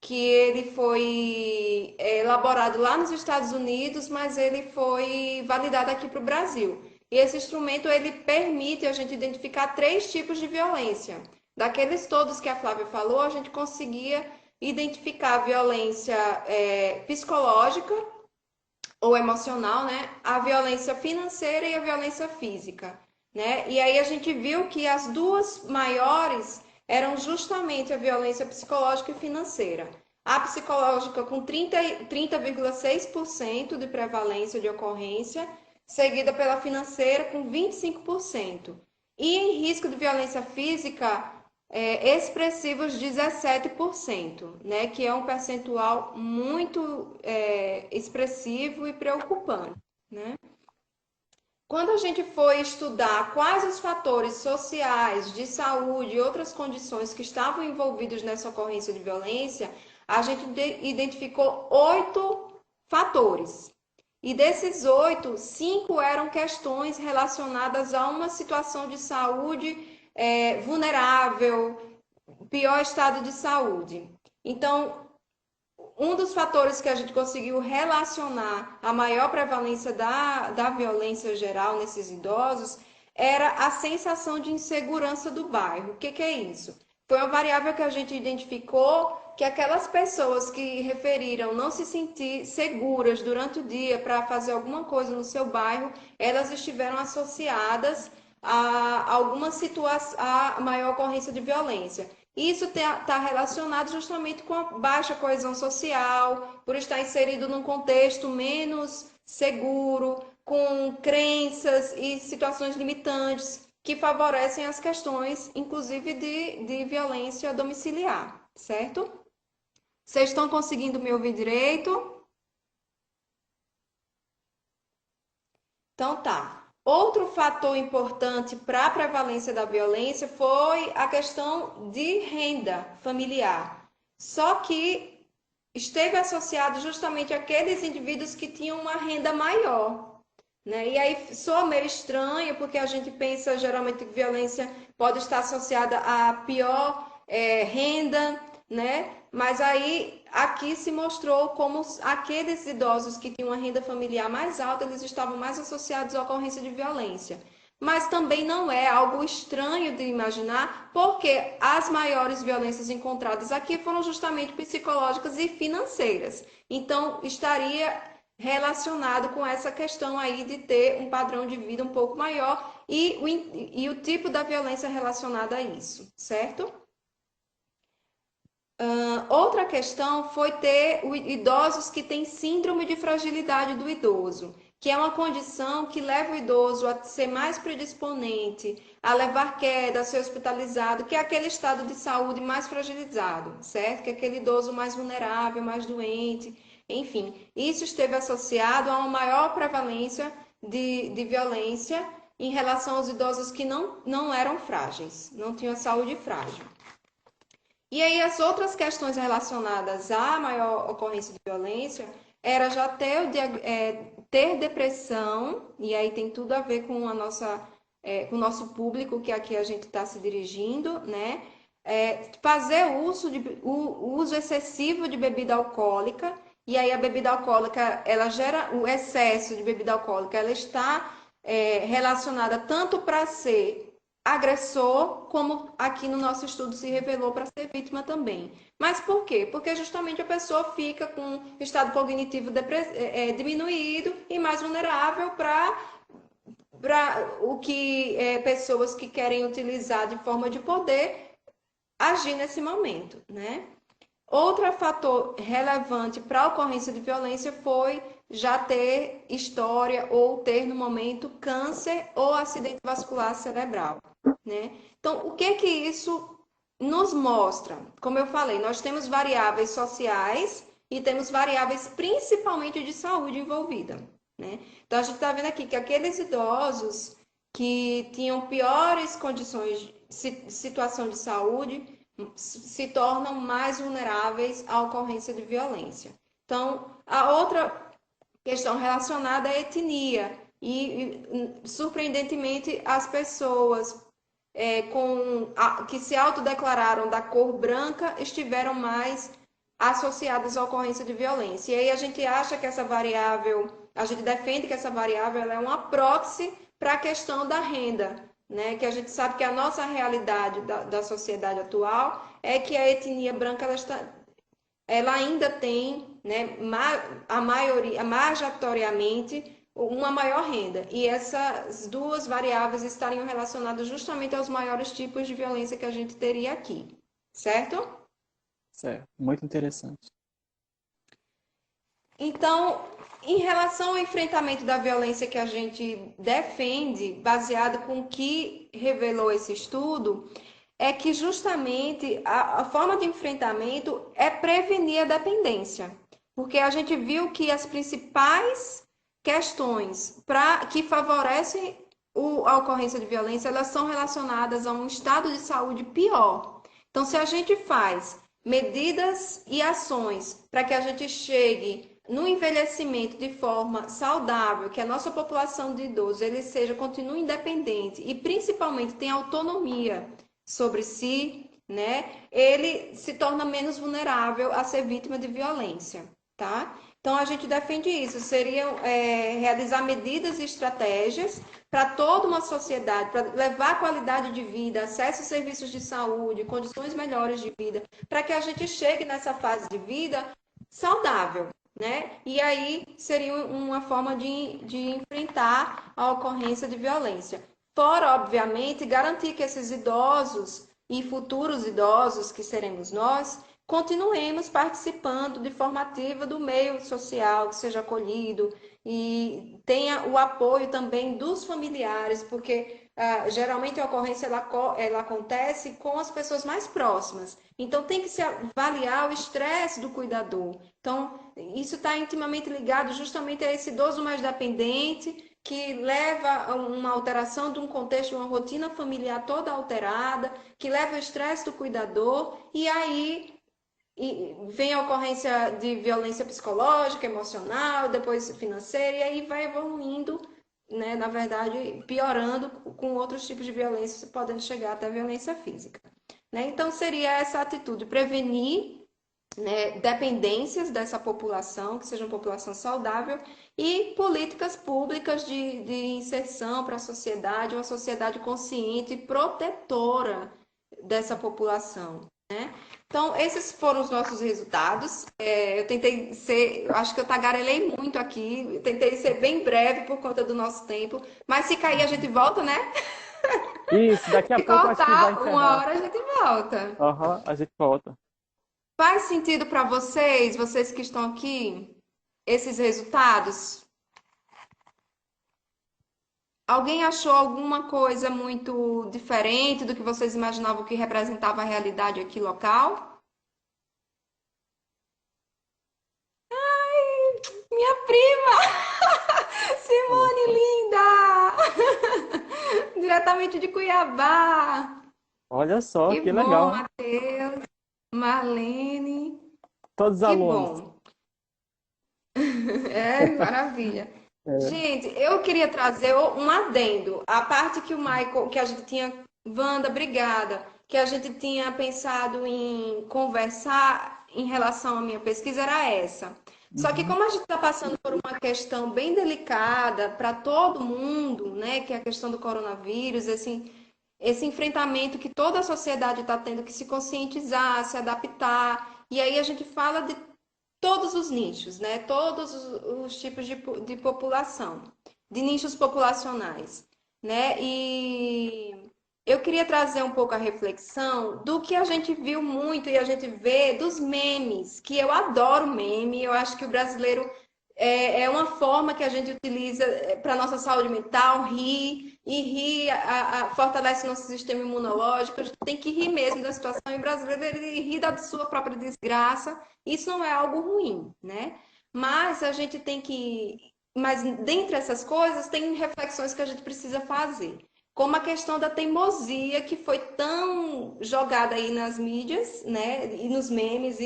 que ele foi elaborado lá nos Estados Unidos, mas ele foi validado aqui para o Brasil. E esse instrumento, ele permite a gente identificar 3 tipos de violência. Daqueles todos que a Flávia falou, a gente conseguia identificar a violência psicológica ou emocional, né? A violência financeira e a violência física, né? E aí a gente viu que as 2 maiores eram justamente a violência psicológica e financeira. A psicológica com 30,6% de prevalência de ocorrência, seguida pela financeira com 25%. E em risco de violência física, expressivos 17%, né? Que é um percentual muito expressivo e preocupante, né? Quando a gente foi estudar quais os fatores sociais, de saúde e outras condições que estavam envolvidos nessa ocorrência de violência, a gente identificou 8 fatores. E desses 8, 5 eram questões relacionadas a uma situação de saúde vulnerável, pior estado de saúde. Então, um dos fatores que a gente conseguiu relacionar a maior prevalência da violência geral nesses idosos era a sensação de insegurança do bairro. O que é isso? Foi uma variável que a gente identificou que aquelas pessoas que referiram não se sentir seguras durante o dia para fazer alguma coisa no seu bairro, elas estiveram associadas a alguma situação, a maior ocorrência de violência. Isso está relacionado justamente com a baixa coesão social, por estar inserido num contexto menos seguro, com crenças e situações limitantes que favorecem as questões, inclusive de violência domiciliar, certo? Vocês estão conseguindo me ouvir direito? Então tá. Outro fator importante para a prevalência da violência foi a questão de renda familiar. Só que esteve associado justamente àqueles indivíduos que tinham uma renda maior, né? E aí soa meio estranho, porque a gente pensa geralmente que violência pode estar associada a pior renda, né? Mas aí aqui se mostrou como aqueles idosos que tinham uma renda familiar mais alta, eles estavam mais associados à ocorrência de violência. Mas também não é algo estranho de imaginar, porque as maiores violências encontradas aqui foram justamente psicológicas e financeiras. Então, estaria relacionado com essa questão aí de ter um padrão de vida um pouco maior e o tipo da violência relacionada a isso, certo? Outra questão foi ter idosos que têm síndrome de fragilidade do idoso, que é uma condição que leva o idoso a ser mais predisponente, a levar queda, a ser hospitalizado, que é aquele estado de saúde mais fragilizado, certo? Que é aquele idoso mais vulnerável, mais doente, enfim. Isso esteve associado a uma maior prevalência de violência em relação aos idosos que não eram frágeis, não tinham saúde frágil. E aí as outras questões relacionadas à maior ocorrência de violência era já ter depressão, e aí tem tudo a ver com com o nosso público que aqui a gente está se dirigindo, né? Fazer o uso excessivo de bebida alcoólica, e aí a bebida alcoólica, ela gera o excesso de bebida alcoólica, ela está relacionada tanto para ser agressor, como aqui no nosso estudo se revelou para ser vítima também. Mas por quê? Porque justamente a pessoa fica com estado cognitivo diminuído e mais vulnerável para o que pessoas que querem utilizar de forma de poder agir nesse momento, né? Outro fator relevante para a ocorrência de violência foi já ter história ou ter no momento câncer ou acidente vascular cerebral, né? Então, o que isso nos mostra? Como eu falei, nós temos variáveis sociais e temos variáveis principalmente de saúde envolvida, né? Então, a gente está vendo aqui que aqueles idosos que tinham piores condições, situação de saúde, se tornam mais vulneráveis à ocorrência de violência. Então, a outra questão relacionada à etnia. Surpreendentemente, as pessoas que se autodeclararam da cor branca estiveram mais associadas à ocorrência de violência. E aí a gente acha que essa variável, a gente defende que essa variável ela é uma proxy para a questão da renda, né? Que a gente sabe que a nossa realidade da sociedade atual é que a etnia branca ela ainda tem, né, majoritariamente, uma maior renda. E essas duas variáveis estariam relacionadas justamente aos maiores tipos de violência que a gente teria aqui, certo? Certo, muito interessante. Então, em relação ao enfrentamento da violência que a gente defende, baseado com o que revelou esse estudo, é que justamente a forma de enfrentamento é prevenir a dependência. Porque a gente viu que as principais questões que favorecem a ocorrência de violência, elas são relacionadas a um estado de saúde pior. Então, se a gente faz medidas e ações para que a gente chegue no envelhecimento de forma saudável, que a nossa população de idosos continue independente e principalmente tenha autonomia sobre si, né? Ele se torna menos vulnerável a ser vítima de violência, tá? Então, a gente defende isso, seriam realizar medidas e estratégias para toda uma sociedade, para levar qualidade de vida, acesso a serviços de saúde, condições melhores de vida, para que a gente chegue nessa fase de vida saudável, né? E aí seria uma forma de enfrentar a ocorrência de violência. Fora, obviamente, garantir que esses idosos e futuros idosos, que seremos nós, continuemos participando de forma ativa do meio social, que seja acolhido e tenha o apoio também dos familiares, porque geralmente a ocorrência ela acontece com as pessoas mais próximas. Então tem que se avaliar o estresse do cuidador. Então isso está intimamente ligado justamente a esse idoso mais dependente, que leva a uma alteração de um contexto, uma rotina familiar toda alterada, que leva ao estresse do cuidador, e aí vem a ocorrência de violência psicológica, emocional, depois financeira, e aí vai evoluindo, né, na verdade, piorando com outros tipos de violência, podendo chegar até a violência física. Né? Então, seria essa atitude, prevenir, né, dependências dessa população, que seja uma população saudável, e políticas públicas de inserção para a sociedade, uma sociedade consciente e protetora dessa população. Né? Então, esses foram os nossos resultados. Eu tentei eu acho que eu tagarelei muito aqui, tentei ser bem breve por conta do nosso tempo, mas se cair a gente volta, né? Isso, daqui a Se pouco acho que vai cortar encerrar. uma hora a gente volta. Aham, a gente volta. Faz sentido para vocês que estão aqui, esses resultados? Alguém achou alguma coisa muito diferente do que vocês imaginavam que representava a realidade aqui local? Minha prima! Simone, linda! Diretamente de Cuiabá. Olha só, Que que bom, legal. Matheus, Marlene. Todos os Que alunos. bom. Maravilha. Gente, eu queria trazer um adendo. A parte que o Michael, que a gente tinha, Wanda, obrigada, que a gente tinha pensado em conversar em relação à minha pesquisa era essa. Só que como a gente está passando por uma questão bem delicada para todo mundo, né, que é a questão do coronavírus, esse enfrentamento que toda a sociedade está tendo que se conscientizar, se adaptar, e aí a gente fala de todos os nichos, né? Todos os tipos de população, de nichos populacionais, né? E eu queria trazer um pouco a reflexão do que a gente viu muito e a gente vê dos memes, que eu adoro meme, eu acho que o brasileiro é uma forma que a gente utiliza para a nossa saúde mental, rir, e rir fortalece nosso sistema imunológico, a gente tem que rir mesmo da situação, e o brasileiro ele ri da sua própria desgraça, isso não é algo ruim, né? Mas a gente tem que... Mas dentre essas coisas, tem reflexões que a gente precisa fazer. Como a questão da teimosia, que foi tão jogada aí nas mídias, né? E nos memes,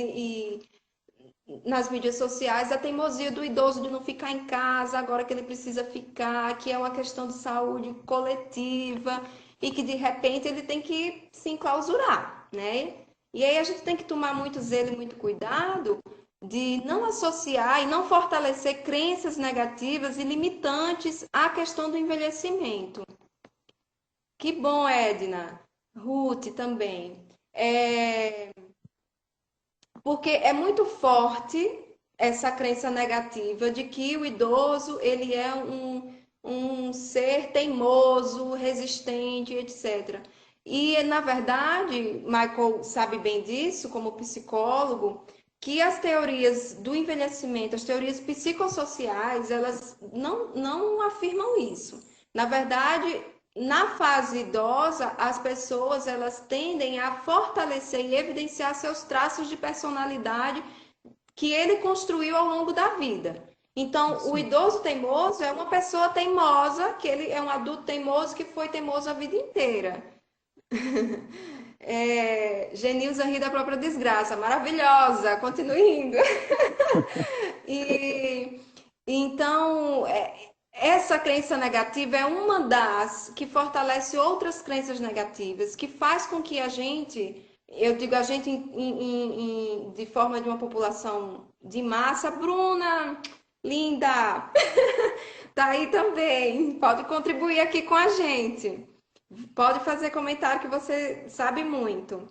nas mídias sociais a teimosia do idoso de não ficar em casa agora que ele precisa ficar, que é uma questão de saúde coletiva e que de repente ele tem que se enclausurar, né? E aí a gente tem que tomar muito zelo e muito cuidado de não associar e não fortalecer crenças negativas e limitantes à questão do envelhecimento. Que bom, Edna. Ruth também. Porque é muito forte essa crença negativa de que o idoso ele é um ser teimoso, resistente, etc. E, na verdade, Michael sabe bem disso, como psicólogo, que as teorias do envelhecimento, as teorias psicossociais, elas não afirmam isso. Na verdade, na fase idosa, as pessoas elas tendem a fortalecer e evidenciar seus traços de personalidade que ele construiu ao longo da vida. Então, o idoso teimoso é uma pessoa teimosa, que ele é um adulto teimoso que foi teimoso a vida inteira. Genilza ri da própria desgraça, maravilhosa, continue rindo. E então, essa crença negativa é uma das que fortalece outras crenças negativas, que faz com que a gente, eu digo a gente de forma de uma população de massa, Bruna, linda, tá aí também, pode contribuir aqui com a gente, pode fazer comentário que você sabe muito.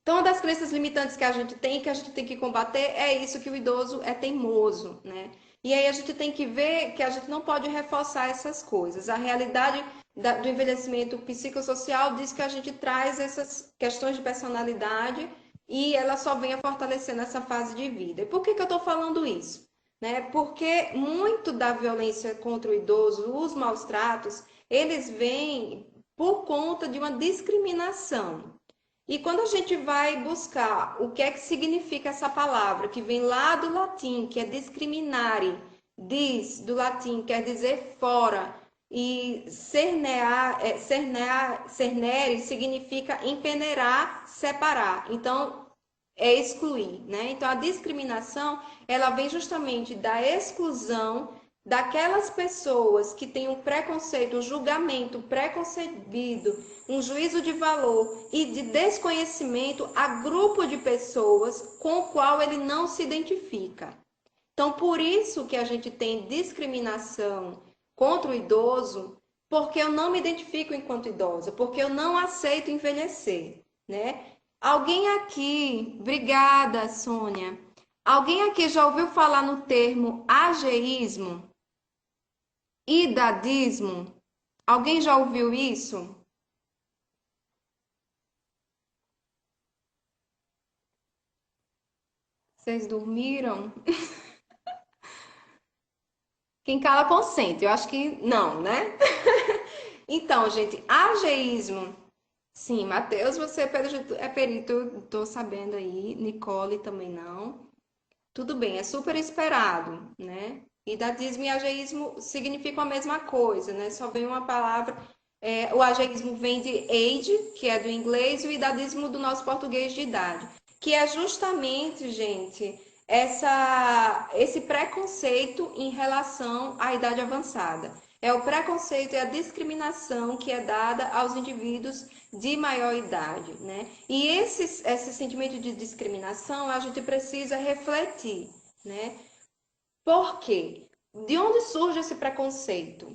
Então, uma das crenças limitantes que a gente tem que combater, é isso, que o idoso é teimoso, né? E aí a gente tem que ver que a gente não pode reforçar essas coisas. A realidade do envelhecimento psicossocial diz que a gente traz essas questões de personalidade e ela só vem a fortalecer nessa fase de vida. E por que eu estou falando isso? Né? Porque muito da violência contra o idoso, os maus tratos, eles vêm por conta de uma discriminação. E quando a gente vai buscar o que é que significa essa palavra, que vem lá do latim, que é discriminare, do latim, quer dizer fora, e cernere significa empeneirar, separar. Então, é excluir, né? Então, a discriminação, ela vem justamente da exclusão daquelas pessoas que têm um preconceito, um julgamento preconcebido, um juízo de valor e de desconhecimento a grupo de pessoas com o qual ele não se identifica. Então, por isso que a gente tem discriminação contra o idoso, porque eu não me identifico enquanto idosa, porque eu não aceito envelhecer, né? Alguém aqui, obrigada, Sônia. Alguém aqui já ouviu falar no termo ageísmo? Idadismo? Alguém já ouviu isso? Vocês dormiram? Quem cala consente. Eu acho que não, né? Então, gente, ageísmo. Sim, Matheus, você é perito, tô sabendo aí. Nicole também não. Tudo bem, é super esperado, né? Idadismo e ageísmo significam a mesma coisa, né? Só vem uma palavra. O ageísmo vem de age, que é do inglês, e o idadismo do nosso português de idade. Que é justamente, gente, esse preconceito em relação à idade avançada. É o preconceito e a discriminação que é dada aos indivíduos de maior idade, né? E esse sentimento de discriminação a gente precisa refletir, né? Por quê? De onde surge esse preconceito?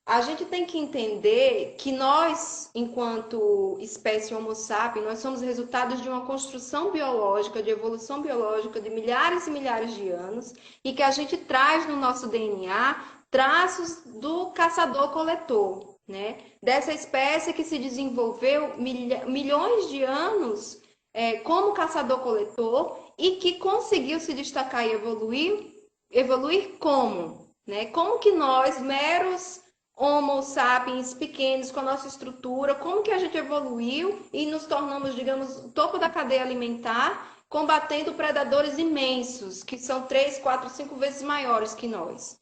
A gente tem que entender que nós, enquanto espécie Homo sapiens, nós somos resultados de uma construção biológica, de evolução biológica de milhares e milhares de anos, e que a gente traz no nosso DNA traços do caçador-coletor, né? Dessa espécie que se desenvolveu milhões de anos como caçador-coletor e que conseguiu se destacar e evoluir como? Né? Como que nós, meros Homo sapiens pequenos, com a nossa estrutura, como que a gente evoluiu e nos tornamos, digamos, topo da cadeia alimentar, combatendo predadores imensos, que são 3, 4, 5 vezes maiores que nós.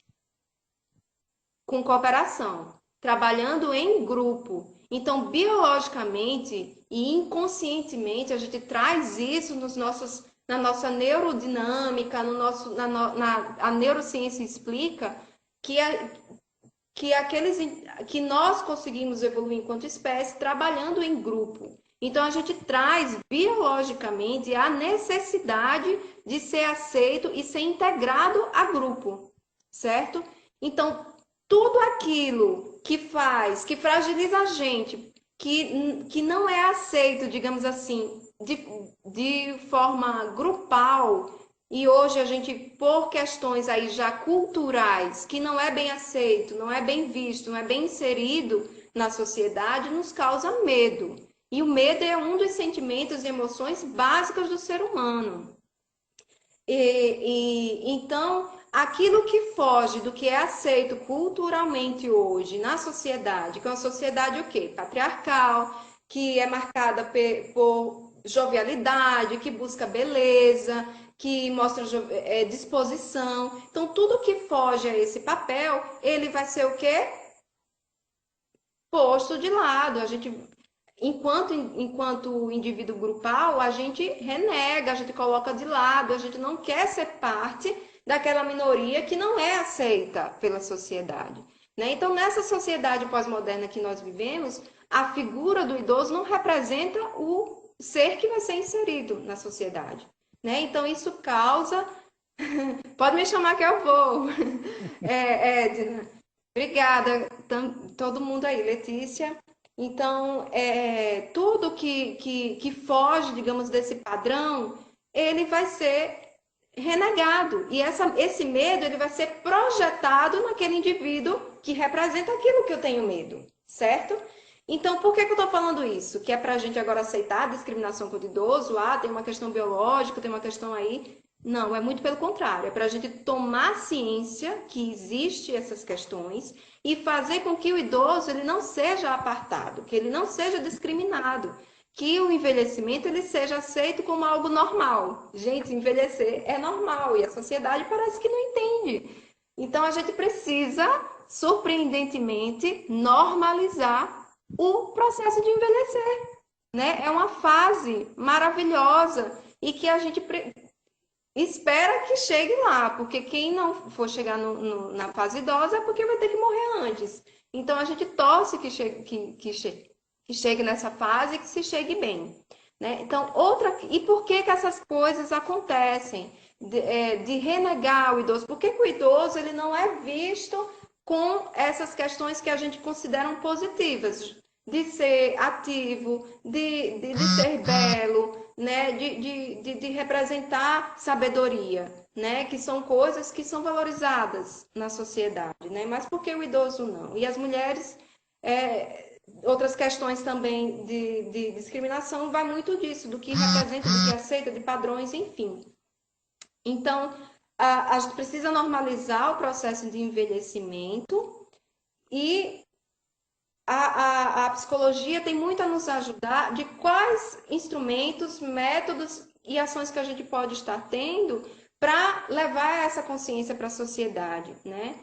Com cooperação, trabalhando em grupo. Então, biologicamente e inconscientemente, a gente traz isso nos nossos na nossa neurodinâmica, no nosso, a neurociência explica que, que nós conseguimos evoluir enquanto espécie trabalhando em grupo. Então, a gente traz biologicamente a necessidade de ser aceito e ser integrado a grupo, certo? Então, tudo aquilo que faz, que fragiliza a gente, que não é aceito, digamos assim, de forma grupal, e hoje a gente, por questões aí já culturais, que não é bem aceito, não é bem visto, não é bem inserido na sociedade, nos causa medo. E o medo é um dos sentimentos e emoções básicas do ser humano. Então, aquilo que foge do que é aceito culturalmente hoje na sociedade, que é uma sociedade o quê? Patriarcal, que é marcada por jovialidade, que busca beleza, que mostra disposição. Então, tudo que foge a esse papel, ele vai ser o quê? Posto de lado. A gente, enquanto indivíduo grupal, a gente renega, a gente coloca de lado, a gente não quer ser parte daquela minoria que não é aceita pela sociedade, né? Então, nessa sociedade pós-moderna que nós vivemos, a figura do idoso não representa o ser que vai ser inserido na sociedade, né? Então, isso causa... Pode me chamar que eu vou. Edna. Obrigada, todo mundo aí, Letícia. Então, tudo que foge, digamos, desse padrão, ele vai ser renegado. E esse medo, ele vai ser projetado naquele indivíduo que representa aquilo que eu tenho medo, certo? Então, por que eu estou falando isso? Que é para a gente agora aceitar a discriminação contra o idoso? Ah, tem uma questão biológica, tem uma questão aí. Não, é muito pelo contrário. É para a gente tomar ciência que existe essas questões e fazer com que o idoso ele não seja apartado, que ele não seja discriminado, que o envelhecimento ele seja aceito como algo normal. Gente, envelhecer é normal e a sociedade parece que não entende. Então, a gente precisa, surpreendentemente, normalizar o processo de envelhecer, né? É uma fase maravilhosa e que a gente espera que chegue lá, porque quem não for chegar na fase idosa é porque vai ter que morrer antes. Então, a gente torce que chegue nessa fase e que se chegue bem, né? Então, e por que essas coisas acontecem? De renegar o idoso. Por que o idoso ele não é visto com essas questões que a gente considera positivas? De ser ativo, de ser belo, né? de representar sabedoria, né? Que são coisas que são valorizadas na sociedade, né? Mas por que o idoso não? E as mulheres, outras questões também de discriminação, vai muito disso, do que representa, do que aceita, de padrões, enfim. Então, a gente precisa normalizar o processo de envelhecimento e a psicologia tem muito a nos ajudar de quais instrumentos, métodos e ações que a gente pode estar tendo para levar essa consciência para a sociedade, né?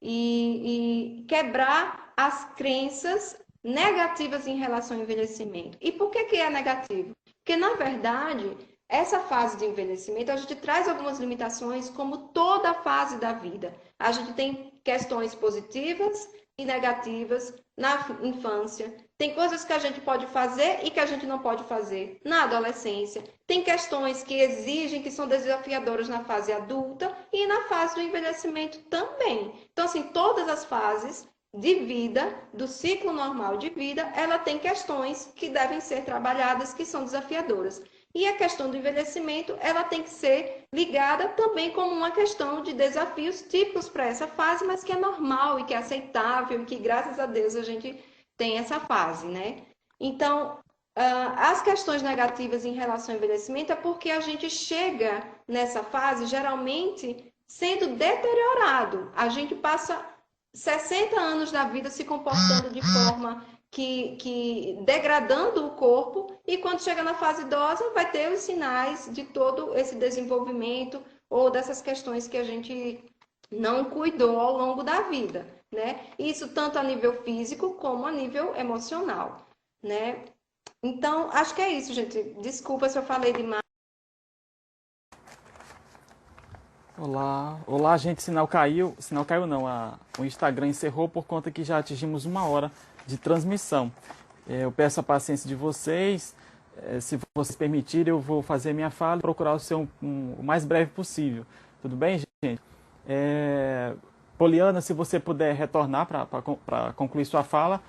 E quebrar as crenças negativas em relação ao envelhecimento. E por que é negativo? Porque, na verdade, essa fase de envelhecimento, a gente traz algumas limitações, como toda fase da vida. A gente tem questões positivas e negativas na infância. Tem coisas que a gente pode fazer e que a gente não pode fazer na adolescência. Tem questões que exigem, que são desafiadoras na fase adulta e na fase do envelhecimento também. Então, assim, todas as fases de vida, do ciclo normal de vida, ela tem questões que devem ser trabalhadas, que são desafiadoras. E a questão do envelhecimento, ela tem que ser ligada também como uma questão de desafios típicos para essa fase, mas que é normal e que é aceitável e que, graças a Deus, a gente tem essa fase, né? Então, as questões negativas em relação ao envelhecimento é porque a gente chega nessa fase, geralmente, sendo deteriorado. A gente passa 60 anos da vida se comportando de forma que degradando o corpo, e quando chega na fase idosa vai ter os sinais de todo esse desenvolvimento ou dessas questões que a gente não cuidou ao longo da vida, né? Isso tanto a nível físico como a nível emocional, né? Então, acho que é isso, gente. Desculpa se eu falei demais. Olá, olá, gente. Sinal caiu. Sinal caiu não. O Instagram encerrou por conta que já atingimos 1 hora de transmissão. Eu peço a paciência de vocês. Se vocês permitirem, eu vou fazer minha fala e procurar ser o mais breve possível. Tudo bem, gente? Poliana, se você puder retornar para concluir sua fala,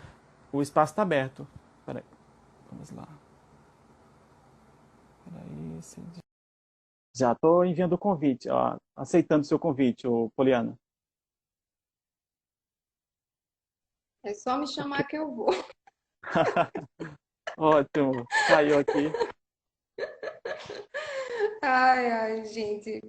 o espaço está aberto. Peraí, vamos lá. Peraí, já estou enviando o convite, ó, aceitando o seu convite, Poliana. É só me chamar que eu vou. Ótimo, caiu aqui. Ai, ai, gente.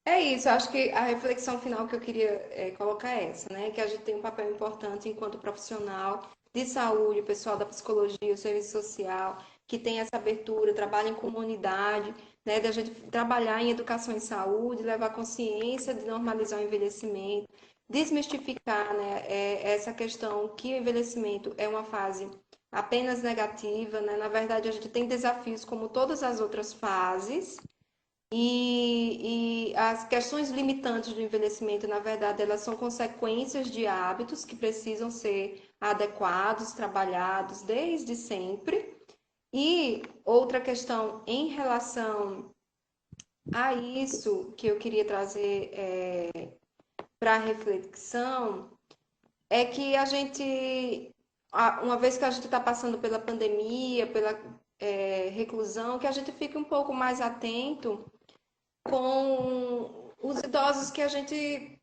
É isso, eu acho que a reflexão final que eu queria colocar é essa, né? Que a gente tem um papel importante enquanto profissional de saúde, pessoal da psicologia, o serviço social, que tem essa abertura, trabalha em comunidade, né? Da gente trabalhar em educação em saúde, levar consciência de normalizar o envelhecimento, desmistificar, né, essa questão que o envelhecimento é uma fase apenas negativa, né? Na verdade, a gente tem desafios como todas as outras fases. E as questões limitantes do envelhecimento, na verdade, elas são consequências de hábitos que precisam ser adequados, trabalhados desde sempre. E outra questão em relação a isso que eu queria trazer para reflexão é que a gente, uma vez que a gente está passando pela pandemia, pela reclusão, que a gente fique um pouco mais atento com os idosos que a gente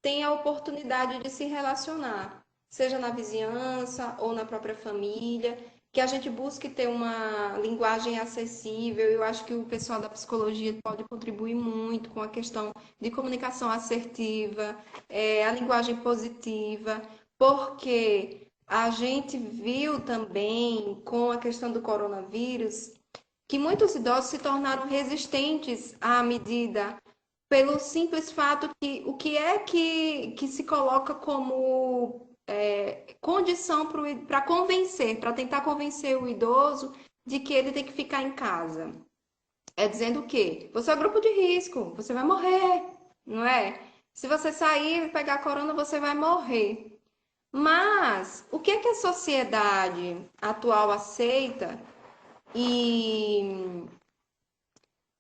tem a oportunidade de se relacionar, seja na vizinhança ou na própria família, que a gente busque ter uma linguagem acessível. Eu acho que o pessoal da psicologia pode contribuir muito com a questão de comunicação assertiva, a linguagem positiva, porque a gente viu também com a questão do coronavírus que muitos idosos se tornaram resistentes à medida pelo simples fato que o que é que se coloca como condição para convencer, para tentar convencer o idoso de que ele tem que ficar em casa. É dizendo o quê? Você é grupo de risco, você vai morrer, não é? Se você sair e pegar corona, você vai morrer. Mas o que é que a sociedade atual aceita e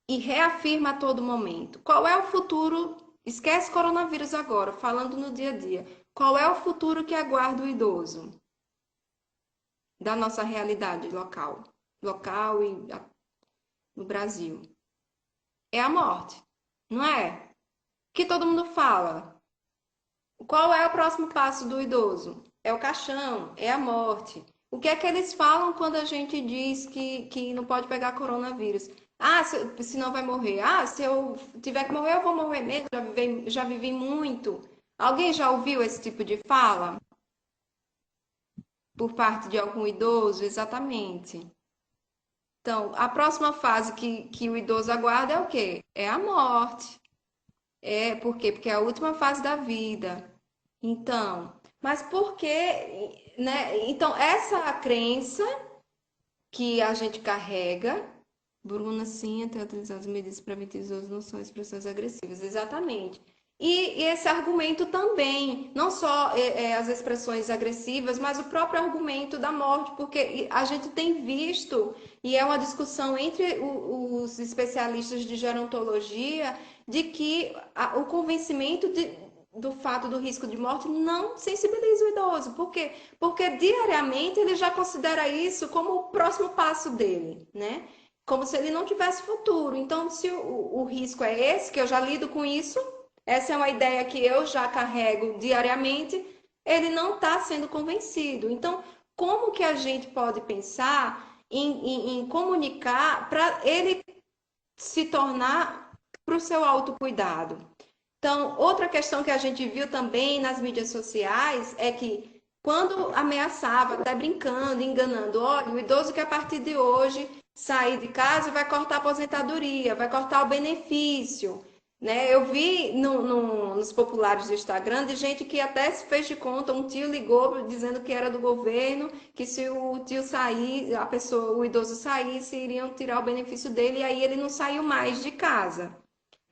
reafirma a todo momento? Qual é o futuro? Esquece coronavírus agora, falando no dia a dia. Qual é o futuro que aguarda o idoso da nossa realidade local e no Brasil? É a morte, não é? Que todo mundo fala. Qual é o próximo passo do idoso? É o caixão, é a morte. O que é que eles falam quando a gente diz que não pode pegar coronavírus? Ah, se não vai morrer. Ah, se eu tiver que morrer, eu vou morrer mesmo. Já vivi muito. Alguém já ouviu esse tipo de fala? Por parte de algum idoso? Exatamente. Então, a próxima fase que o idoso aguarda é o quê? É a morte. Por quê? Porque é a última fase da vida. Então, mas por quê, né? Então, essa crença que a gente carrega, Bruna, sim, até utilizar as medidas preventivas não são expressões agressivas, exatamente. E esse argumento também, não só as expressões agressivas, mas o próprio argumento da morte, porque a gente tem visto, e é uma discussão entre os especialistas de gerontologia, de que o convencimento do fato do risco de morte não sensibiliza o idoso. Por quê? Porque diariamente ele já considera isso como o próximo passo dele, né? Como se ele não tivesse futuro. Então, se o risco é esse, que eu já lido com isso, essa é uma ideia que eu já carrego diariamente, ele não está sendo convencido. Então, como que a gente pode pensar em comunicar para ele se tornar para o seu autocuidado? Então, outra questão que a gente viu também nas mídias sociais é que quando ameaçava, até brincando, enganando, olha, o idoso que a partir de hoje sair de casa vai cortar a aposentadoria, vai cortar o benefício, né? Eu vi nos populares do Instagram de gente que até se fez de conta, um tio ligou dizendo que era do governo, que se o tio sair, o idoso saísse, iriam tirar o benefício dele, e aí ele não saiu mais de casa,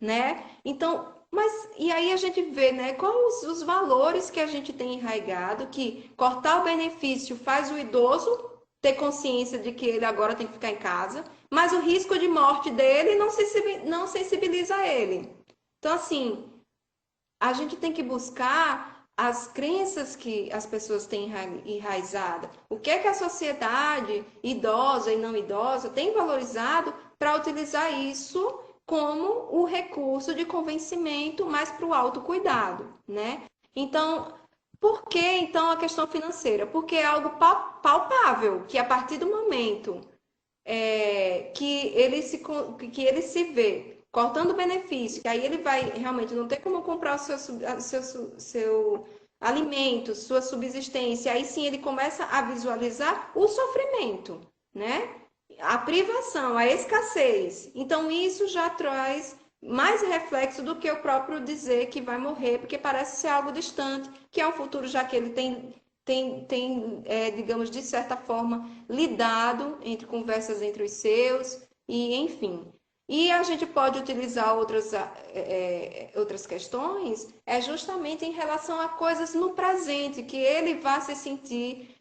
né? Então, Mas, e aí a gente vê, né, quais os valores que a gente tem enraizado, que cortar o benefício faz o idoso ter consciência de que ele agora tem que ficar em casa, mas o risco de morte dele não sensibiliza ele. Então, assim, a gente tem que buscar as crenças que as pessoas têm enraizada. O que é que a sociedade, idosa e não idosa, tem valorizado para utilizar isso como o recurso de convencimento mais para o autocuidado, né? Então, por que então a questão financeira? Porque é algo palpável, que a partir do momento que ele se vê cortando o benefício, que aí ele vai realmente não ter como comprar o seu alimento, sua subsistência, aí sim ele começa a visualizar o sofrimento, né? A privação, a escassez. Então isso já traz mais reflexo do que o próprio dizer que vai morrer, porque parece ser algo distante, que é um futuro já que ele digamos, de certa forma, lidado entre conversas entre os seus, e enfim. E a gente pode utilizar outras questões, justamente em relação a coisas no presente, que ele vá se sentir,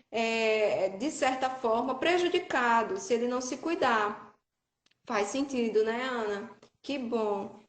de certa forma, prejudicado se ele não se cuidar. Faz sentido, né, Ana? Que bom.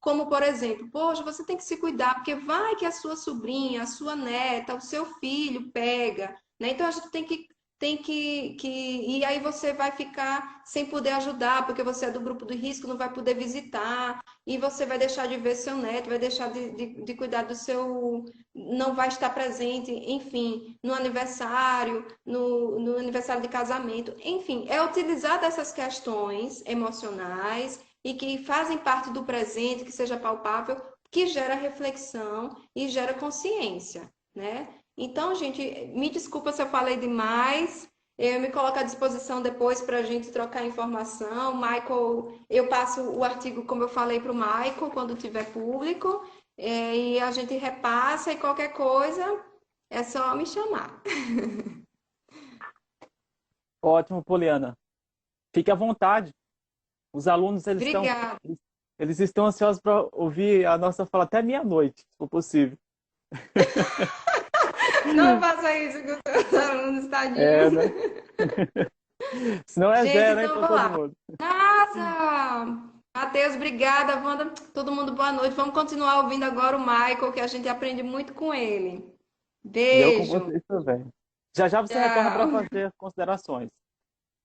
Como, por exemplo, poxa, você tem que se cuidar, porque vai que a sua sobrinha, a sua neta, o seu filho pega, né? Então a gente e aí você vai ficar sem poder ajudar, porque você é do grupo de risco, não vai poder visitar, e você vai deixar de ver seu neto, vai deixar de cuidar do seu, não vai estar presente, enfim, no aniversário, no aniversário de casamento, enfim, é utilizar dessas questões emocionais e que fazem parte do presente, que seja palpável, que gera reflexão e gera consciência, né? Então, gente, me desculpa se eu falei demais. Eu me coloco à disposição depois para a gente trocar informação. Michael, eu passo o artigo, como eu falei, para o Michael, quando tiver público, e a gente repassa e qualquer coisa é só me chamar. Ótimo, Poliana. Fique à vontade. Os alunos, Obrigada. eles estão ansiosos para ouvir a nossa fala até meia-noite, se for possível. Não faça isso com os seus alunos, É, tadinhos. né? Senão é Gente, zero, hein, então para vamos todo lá. mundo. Nossa! Matheus, obrigada, Wanda. Todo mundo, boa noite. Vamos continuar ouvindo agora o Michael, que a gente aprende muito com ele. E eu com Beijo. vocês também. Já já você retorna para Tchau. fazer as considerações.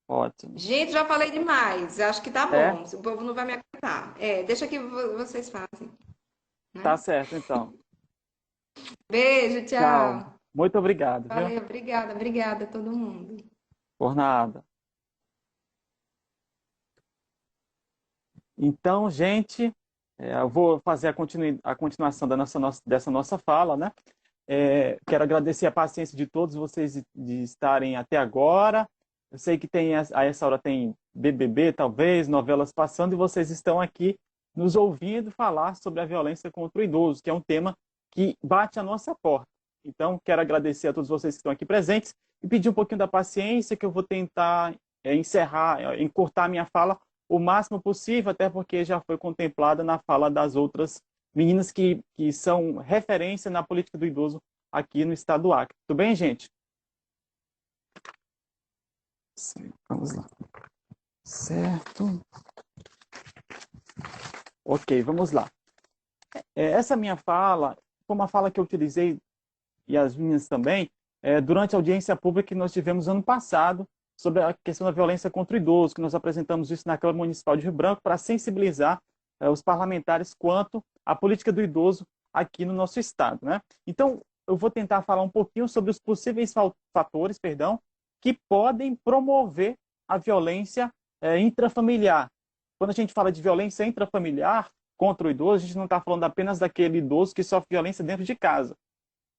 Ótimo. Gente, já falei demais. Acho que tá É? bom. O povo não vai me aguentar. Deixa que vocês fazem, Tá né? certo, então. Beijo, Tchau. tchau. Muito obrigado, viu? Valeu, obrigada a todo mundo. Por nada. Então, gente, eu vou fazer a continuação dessa nossa fala, né? Quero agradecer a paciência de todos vocês de estarem até agora. Eu sei que a essa hora tem BBB, talvez, novelas passando, e vocês estão aqui nos ouvindo falar sobre a violência contra o idoso, que é um tema que bate à nossa porta. Então, quero agradecer a todos vocês que estão aqui presentes e pedir um pouquinho da paciência, que eu vou tentar encurtar minha fala o máximo possível, até porque já foi contemplada na fala das outras meninas que são referência na política do idoso aqui no estado do Acre. Tudo bem, gente? Vamos lá. Certo. Ok, vamos lá. Essa minha fala foi uma fala que eu utilizei, e as minhas também, durante a audiência pública que nós tivemos ano passado, sobre a questão da violência contra o idoso, que nós apresentamos isso na Câmara Municipal de Rio Branco para sensibilizar os parlamentares quanto à política do idoso aqui no nosso estado, né? Então, eu vou tentar falar um pouquinho sobre os possíveis fatores, que podem promover a violência intrafamiliar. Quando a gente fala de violência intrafamiliar contra o idoso, a gente não está falando apenas daquele idoso que sofre violência dentro de casa,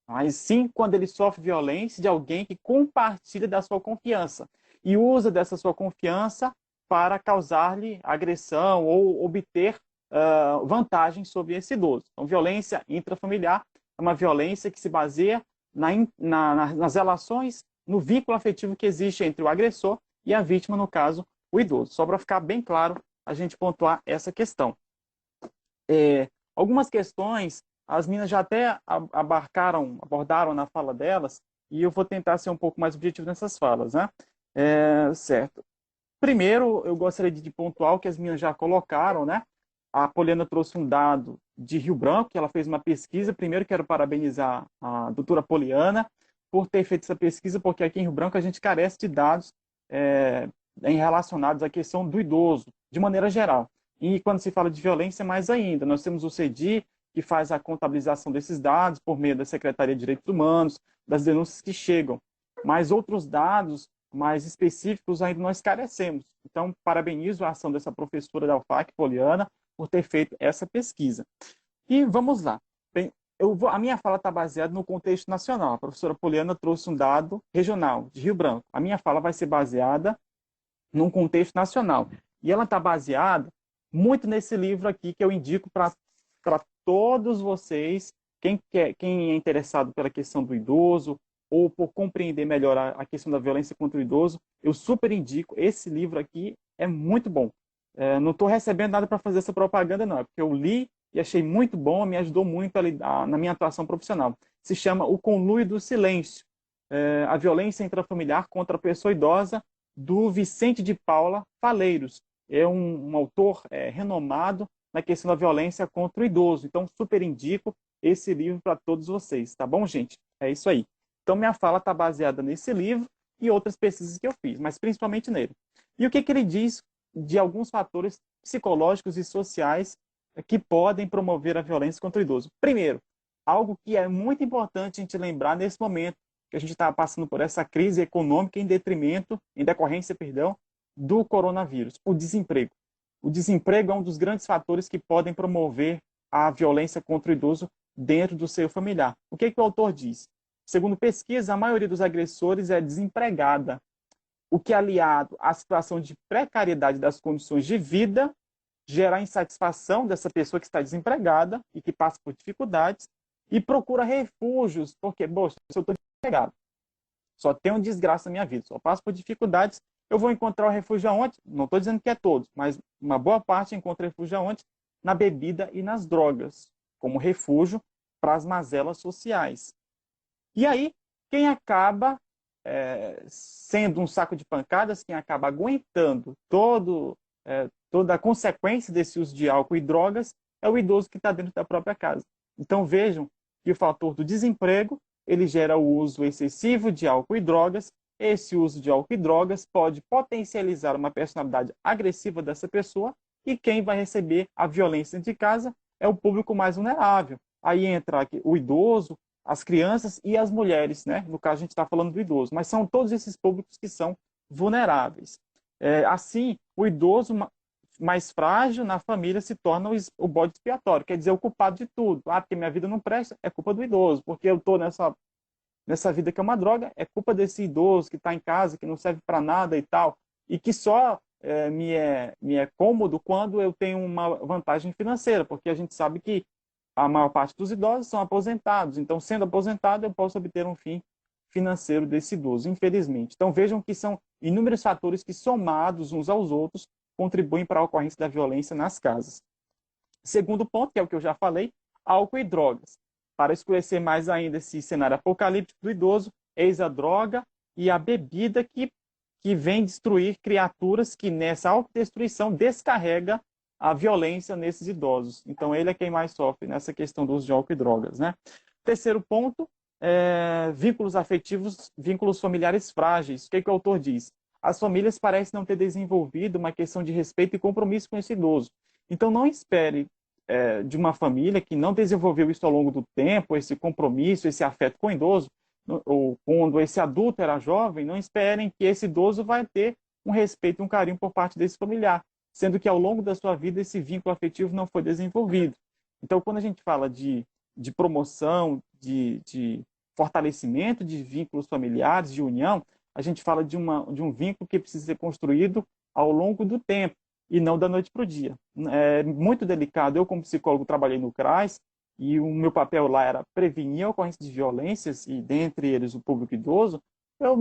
mas sim quando ele sofre violência de alguém que compartilha da sua confiança e usa dessa sua confiança para causar-lhe agressão ou obter vantagem sobre esse idoso. Então, violência intrafamiliar é uma violência que se baseia nas relações, no vínculo afetivo que existe entre o agressor e a vítima, no caso, o idoso. Só para ficar bem claro, a gente pontuar essa questão. Algumas questões as meninas já até abordaram na fala delas, e eu vou tentar ser um pouco mais objetivo nessas falas, né? Certo. Primeiro, eu gostaria de pontuar o que as meninas já colocaram, né? A Poliana trouxe um dado de Rio Branco, que ela fez uma pesquisa. Primeiro, quero parabenizar a doutora Poliana por ter feito essa pesquisa, porque aqui em Rio Branco a gente carece de dados relacionados à questão do idoso, de maneira geral. E quando se fala de violência, mais ainda. Nós temos o CEDI, que faz a contabilização desses dados por meio da Secretaria de Direitos Humanos, das denúncias que chegam. Mas outros dados mais específicos ainda nós carecemos. Então, parabenizo a ação dessa professora da UFAC, Poliana, por ter feito essa pesquisa. E vamos lá. Bem, a minha fala está baseada no contexto nacional. A professora Poliana trouxe um dado regional, de Rio Branco. A minha fala vai ser baseada num contexto nacional. E ela está baseada muito nesse livro aqui que eu indico para todos vocês, quem é interessado pela questão do idoso, ou por compreender melhor a questão da violência contra o idoso, eu super indico. Esse livro aqui é muito bom. Não estou recebendo nada para fazer essa propaganda, não. É porque eu li e achei muito bom, me ajudou muito na minha atuação profissional. Se chama O Conluio do Silêncio, a violência intrafamiliar contra a pessoa idosa, do Vicente de Paula Faleiros. É um autor renomado na questão da violência contra o idoso. Então, super indico esse livro para todos vocês. Tá bom, gente? É isso aí. Então, minha fala está baseada nesse livro e outras pesquisas que eu fiz, mas principalmente nele. E o que ele diz de alguns fatores psicológicos e sociais que podem promover a violência contra o idoso? Primeiro, algo que é muito importante a gente lembrar nesse momento, que a gente está passando por essa crise econômica em decorrência, do coronavírus, o desemprego. O desemprego é um dos grandes fatores que podem promover a violência contra o idoso dentro do seio familiar. O que o autor diz? Segundo pesquisa, a maioria dos agressores é desempregada, o que, aliado à situação de precariedade das condições de vida, gera a insatisfação dessa pessoa que está desempregada e que passa por dificuldades e procura refúgios, porque, poxa, se eu estou desempregado, só tenho desgraça na minha vida, só passo por dificuldades, eu vou encontrar o refúgio aonde? Não estou dizendo que é todos, mas uma boa parte encontra refúgio aonde? Na bebida e nas drogas, como refúgio para as mazelas sociais. E aí, quem acaba sendo um saco de pancadas, quem acaba aguentando toda a consequência desse uso de álcool e drogas, é o idoso que está dentro da própria casa. Então vejam que o fator do desemprego, ele gera o uso excessivo de álcool e drogas. Esse uso de álcool e drogas pode potencializar uma personalidade agressiva dessa pessoa, e quem vai receber a violência dentro de casa é o público mais vulnerável. Aí entra o idoso, as crianças e as mulheres, né? No caso, a gente está falando do idoso, mas são todos esses públicos que são vulneráveis. Assim, o idoso mais frágil na família se torna o bode expiatório, quer dizer, o culpado de tudo. Porque minha vida não presta, é culpa do idoso, porque eu estou nessa vida que é uma droga, é culpa desse idoso que está em casa, que não serve para nada e tal, e que só me é cômodo quando eu tenho uma vantagem financeira, porque a gente sabe que a maior parte dos idosos são aposentados. Então, sendo aposentado, eu posso obter um fim financeiro desse idoso, infelizmente. Então, vejam que são inúmeros fatores que, somados uns aos outros, contribuem para a ocorrência da violência nas casas. Segundo ponto, que é o que eu já falei, álcool e drogas. Para esclarecer mais ainda esse cenário apocalíptico do idoso, eis a droga e a bebida que vem destruir criaturas que, nessa autodestruição, descarrega a violência nesses idosos. Então, ele é quem mais sofre nessa questão do uso de álcool e drogas, né? Terceiro ponto, vínculos afetivos, vínculos familiares frágeis. O que o autor diz? As famílias parecem não ter desenvolvido uma questão de respeito e compromisso com esse idoso. Então, não espere de uma família que não desenvolveu isso ao longo do tempo, esse compromisso, esse afeto com o idoso, ou quando esse adulto era jovem, não esperem que esse idoso vai ter um respeito e um carinho por parte desse familiar, sendo que ao longo da sua vida esse vínculo afetivo não foi desenvolvido. Então, quando a gente fala de promoção, de fortalecimento de vínculos familiares, de união, a gente fala de um vínculo que precisa ser construído ao longo do tempo e não da noite para o dia. É muito delicado. Eu, como psicólogo, trabalhei no CRAS e o meu papel lá era prevenir a ocorrência de violências, e dentre eles o público idoso. Eu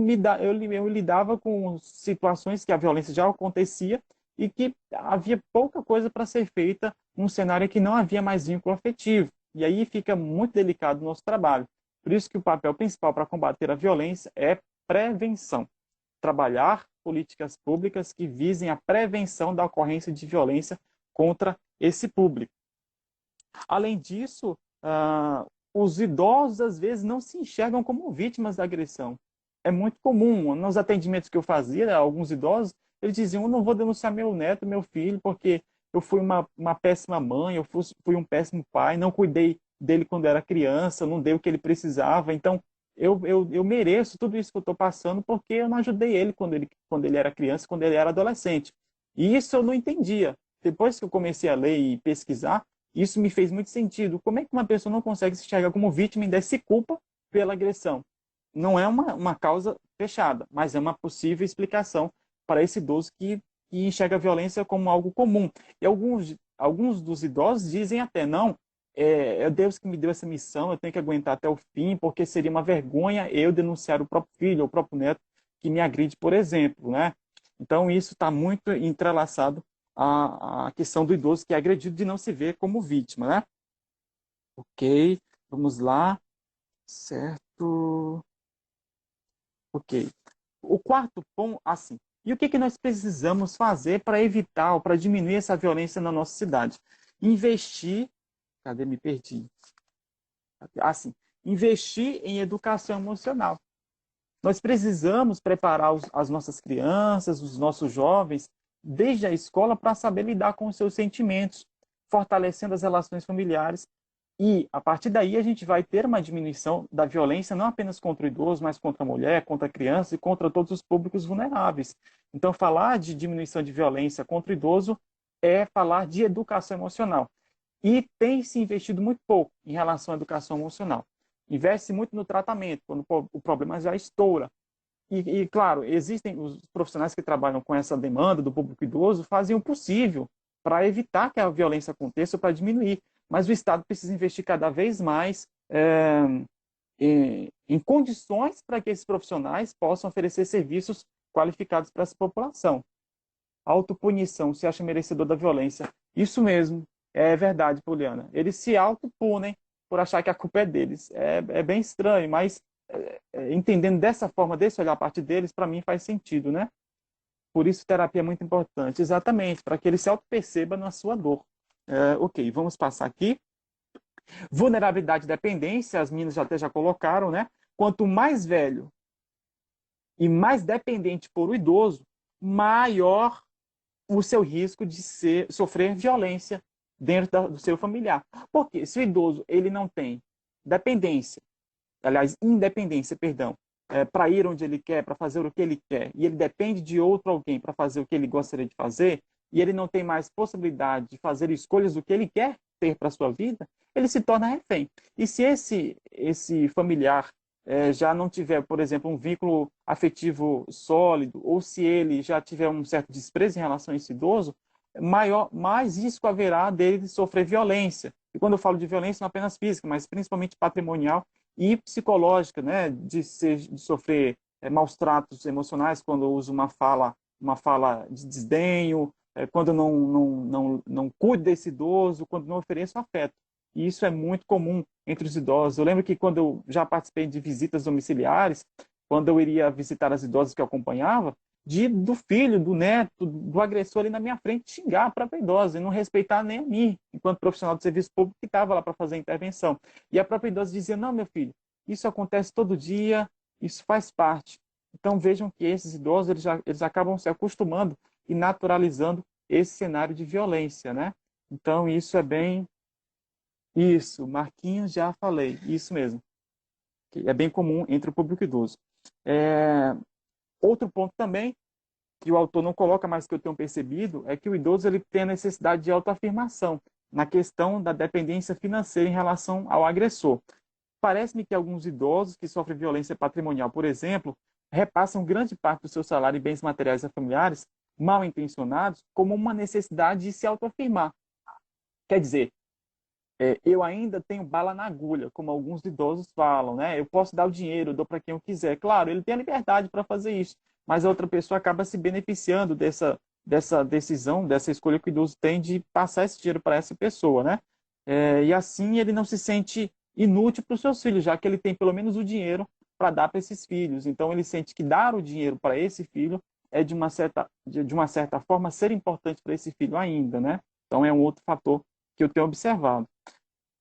lidava com situações que a violência já acontecia e que havia pouca coisa para ser feita num cenário em que não havia mais vínculo afetivo. E aí fica muito delicado o nosso trabalho. Por isso que o papel principal para combater a violência é prevenção. Trabalhar políticas públicas que visem a prevenção da ocorrência de violência contra esse público. Além disso, os idosos às vezes não se enxergam como vítimas da agressão. É muito comum, nos atendimentos que eu fazia, alguns idosos, eles diziam, eu não vou denunciar meu neto, meu filho, porque eu fui uma péssima mãe, eu fui um péssimo pai, não cuidei dele quando era criança, não dei o que ele precisava, então eu mereço tudo isso que eu estou passando porque eu não ajudei ele quando ele era criança, quando ele era adolescente. E isso eu não entendia. Depois que eu comecei a ler e pesquisar, isso me fez muito sentido. Como é que uma pessoa não consegue se enxergar como vítima e ainda se culpa pela agressão? Não é uma causa fechada, mas é uma possível explicação para esse idoso que enxerga a violência como algo comum. E alguns dos idosos dizem até, não, é Deus que me deu essa missão, eu tenho que aguentar até o fim, porque seria uma vergonha eu denunciar o próprio filho ou o próprio neto que me agride, por exemplo, né? Então, isso está muito entrelaçado à questão do idoso que é agredido de não se ver como vítima, né? Ok, vamos lá. Certo. Ok. O quarto ponto, assim, e o que nós precisamos fazer para evitar ou para diminuir essa violência na nossa cidade? Investir, cadê? Me perdi. Assim, investir em educação emocional. Nós precisamos preparar as nossas crianças, os nossos jovens, desde a escola, para saber lidar com os seus sentimentos, fortalecendo as relações familiares. E, a partir daí, a gente vai ter uma diminuição da violência, não apenas contra o idoso, mas contra a mulher, contra a criança e contra todos os públicos vulneráveis. Então, falar de diminuição de violência contra o idoso é falar de educação emocional. E tem se investido muito pouco em relação à educação emocional. Investe muito no tratamento, quando o problema já estoura. Claro, existem os profissionais que trabalham com essa demanda do público idoso, fazem o possível para evitar que a violência aconteça ou para diminuir. Mas o Estado precisa investir cada vez mais em condições para que esses profissionais possam oferecer serviços qualificados para essa população. Autopunição, se acha merecedor da violência. Isso mesmo, é verdade, Poliana. Eles se autopunem por achar que a culpa é deles. É bem estranho, mas entendendo dessa forma, desse olhar a partir deles, para mim faz sentido, né? Por isso terapia é muito importante, exatamente, para que ele se auto-perceba na sua dor. Ok, vamos passar aqui. Vulnerabilidade e dependência, as meninas até já colocaram, né? Quanto mais velho e mais dependente for o idoso, maior o seu risco de sofrer violência dentro do seu familiar. Porque se o idoso ele não tem dependência, aliás, independência, perdão, para ir onde ele quer, para fazer o que ele quer, e ele depende de outro alguém para fazer o que ele gostaria de fazer, e ele não tem mais possibilidade de fazer escolhas do que ele quer ter para a sua vida, ele se torna refém. E se esse familiar já não tiver, por exemplo, um vínculo afetivo sólido, ou se ele já tiver um certo desprezo em relação a esse idoso, mais risco haverá dele sofrer violência. E quando eu falo de violência, não apenas física, mas principalmente patrimonial e psicológica, né? De sofrer maus tratos emocionais quando eu uso uma fala de desdenho, quando não cuido desse idoso, quando não ofereço afeto. E isso é muito comum entre os idosos. Eu lembro que quando eu já participei de visitas domiciliares, quando eu iria visitar as idosas que eu acompanhava, do filho, do neto, do agressor ali na minha frente xingar a própria idosa e não respeitar nem a mim, enquanto profissional de serviço público que estava lá para fazer a intervenção. E a própria idosa dizia, não, meu filho, isso acontece todo dia, isso faz parte. Então vejam que esses idosos eles acabam se acostumando e naturalizando esse cenário de violência, né? Então isso é bem... Isso, Marquinhos, já falei, isso mesmo. É bem comum entre o público idoso. Outro ponto também, que o autor não coloca, mas que eu tenho percebido, é que o idoso ele tem a necessidade de autoafirmação na questão da dependência financeira em relação ao agressor. Parece-me que alguns idosos que sofrem violência patrimonial, por exemplo, repassam grande parte do seu salário em bens materiais a familiares mal intencionados como uma necessidade de se autoafirmar. Quer dizer, eu ainda tenho bala na agulha, como alguns idosos falam, né? Eu posso dar o dinheiro, eu dou para quem eu quiser. Claro, ele tem a liberdade para fazer isso, mas a outra pessoa acaba se beneficiando dessa decisão, dessa escolha que o idoso tem de passar esse dinheiro para essa pessoa, né? E assim ele não se sente inútil para os seus filhos, já que ele tem pelo menos o dinheiro para dar para esses filhos. Então ele sente que dar o dinheiro para esse filho é de uma certa forma ser importante para esse filho ainda, né? Então é um outro fator que eu tenho observado.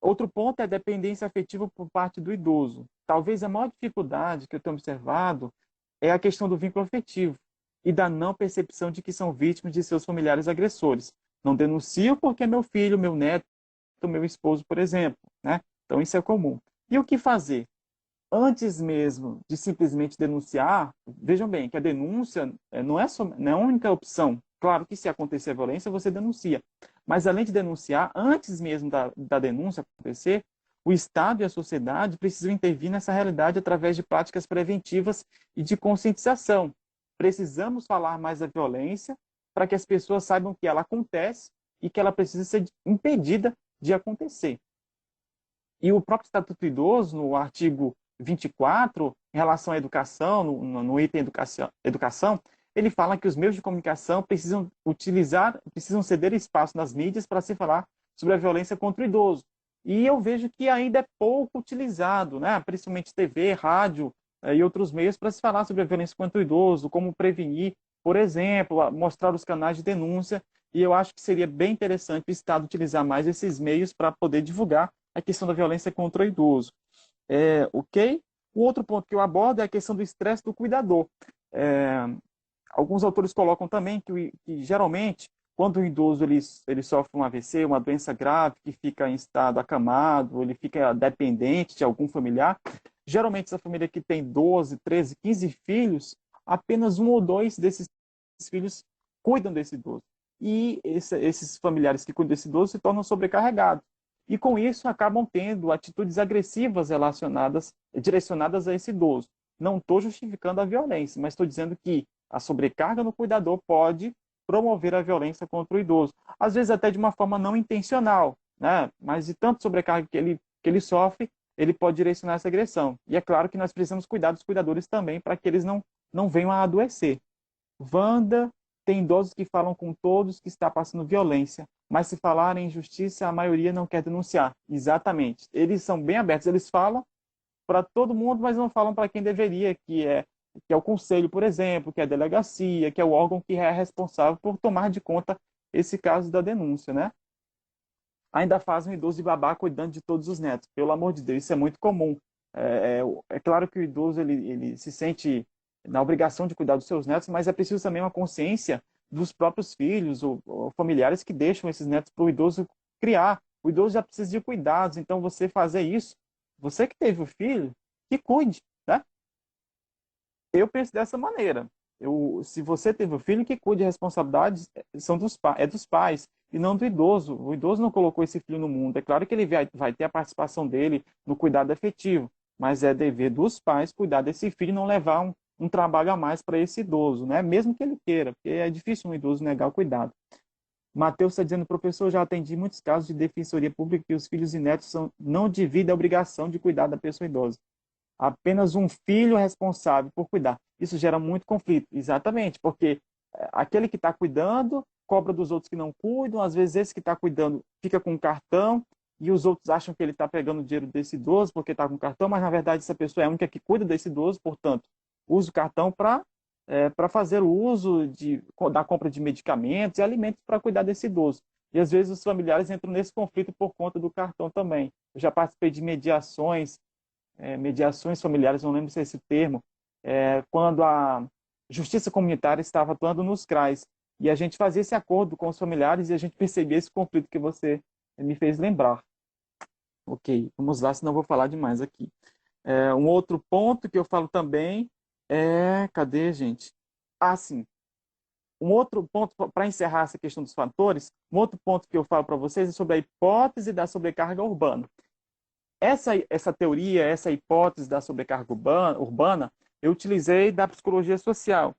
Outro ponto é a dependência afetiva por parte do idoso. Talvez a maior dificuldade que eu tenho observado é a questão do vínculo afetivo e da não percepção de que são vítimas de seus familiares agressores. Não denuncio porque é meu filho, meu neto, meu esposo, por exemplo, né? Então isso é comum. E o que fazer? Antes mesmo de simplesmente denunciar, vejam bem que a denúncia não é a única opção. Claro que se acontecer violência, você denuncia. Mas além de denunciar, antes mesmo da denúncia acontecer, o Estado e a sociedade precisam intervir nessa realidade através de práticas preventivas e de conscientização. Precisamos falar mais da violência para que as pessoas saibam que ela acontece e que ela precisa ser impedida de acontecer. E o próprio Estatuto do Idoso, no artigo 24, em relação à educação, no item educação, ele fala que os meios de comunicação precisam ceder espaço nas mídias para se falar sobre a violência contra o idoso. E eu vejo que ainda é pouco utilizado, né? Principalmente TV, rádio e outros meios para se falar sobre a violência contra o idoso, como prevenir, por exemplo, mostrar os canais de denúncia. E eu acho que seria bem interessante o Estado utilizar mais esses meios para poder divulgar a questão da violência contra o idoso. Ok? O outro ponto que eu abordo é a questão do estresse do cuidador. Alguns autores colocam também que geralmente, quando o idoso ele sofre um AVC, uma doença grave, que fica em estado acamado, ele fica dependente de algum familiar, geralmente essa família que tem 12, 13, 15 filhos, apenas um ou dois desses filhos cuidam desse idoso. E esses familiares que cuidam desse idoso se tornam sobrecarregados. E com isso acabam tendo atitudes agressivas direcionadas a esse idoso. Não estou justificando a violência, mas estou dizendo que a sobrecarga no cuidador pode promover a violência contra o idoso. Às vezes até de uma forma não intencional, né? Mas de tanto sobrecarga que ele sofre, ele pode direcionar essa agressão. E é claro que nós precisamos cuidar dos cuidadores também para que eles não venham a adoecer. Wanda, tem idosos que falam com todos que está passando violência, mas se falarem em justiça, a maioria não quer denunciar. Exatamente. Eles são bem abertos, eles falam para todo mundo, mas não falam para quem deveria, que é o conselho, por exemplo, que é a delegacia, que é o órgão que é responsável por tomar de conta esse caso da denúncia, né? Ainda fazem um idoso de babá cuidando de todos os netos. Pelo amor de Deus, isso é muito comum. É claro que o idoso ele se sente na obrigação de cuidar dos seus netos, mas é preciso também uma consciência dos próprios filhos ou familiares que deixam esses netos para o idoso criar. O idoso já precisa de cuidados, então você fazer isso, você que teve o filho, que cuide, né? Eu penso dessa maneira. Se você teve um filho, que cuide, as responsabilidades é dos pais e não do idoso. O idoso não colocou esse filho no mundo. É claro que ele vai ter a participação dele no cuidado afetivo, mas é dever dos pais cuidar desse filho e não levar um trabalho a mais para esse idoso, né? Mesmo que ele queira, porque é difícil um idoso negar o cuidado. Matheus está dizendo, professor, já atendi muitos casos de defensoria pública que os filhos e netos não dividem a obrigação de cuidar da pessoa idosa. Apenas um filho é responsável por cuidar. Isso gera muito conflito, exatamente, porque aquele que está cuidando cobra dos outros que não cuidam, às vezes esse que está cuidando fica com o cartão e os outros acham que ele está pegando o dinheiro desse idoso porque está com o cartão, mas na verdade essa pessoa é a única que cuida desse idoso, portanto, usa o cartão para fazer o uso da compra de medicamentos e alimentos para cuidar desse idoso. E às vezes os familiares entram nesse conflito por conta do cartão também. Eu já participei de mediações familiares, não lembro se é esse termo, quando a justiça comunitária estava atuando nos CRAs. E a gente fazia esse acordo com os familiares e a gente percebia esse conflito que você me fez lembrar. Ok, vamos lá, senão eu vou falar demais aqui. Um outro ponto que eu falo também cadê, gente? Sim. Um outro ponto, para encerrar essa questão dos fatores, um outro ponto que eu falo para vocês é sobre a hipótese da sobrecarga urbana. Essa teoria, essa hipótese da sobrecarga urbana, eu utilizei da psicologia social.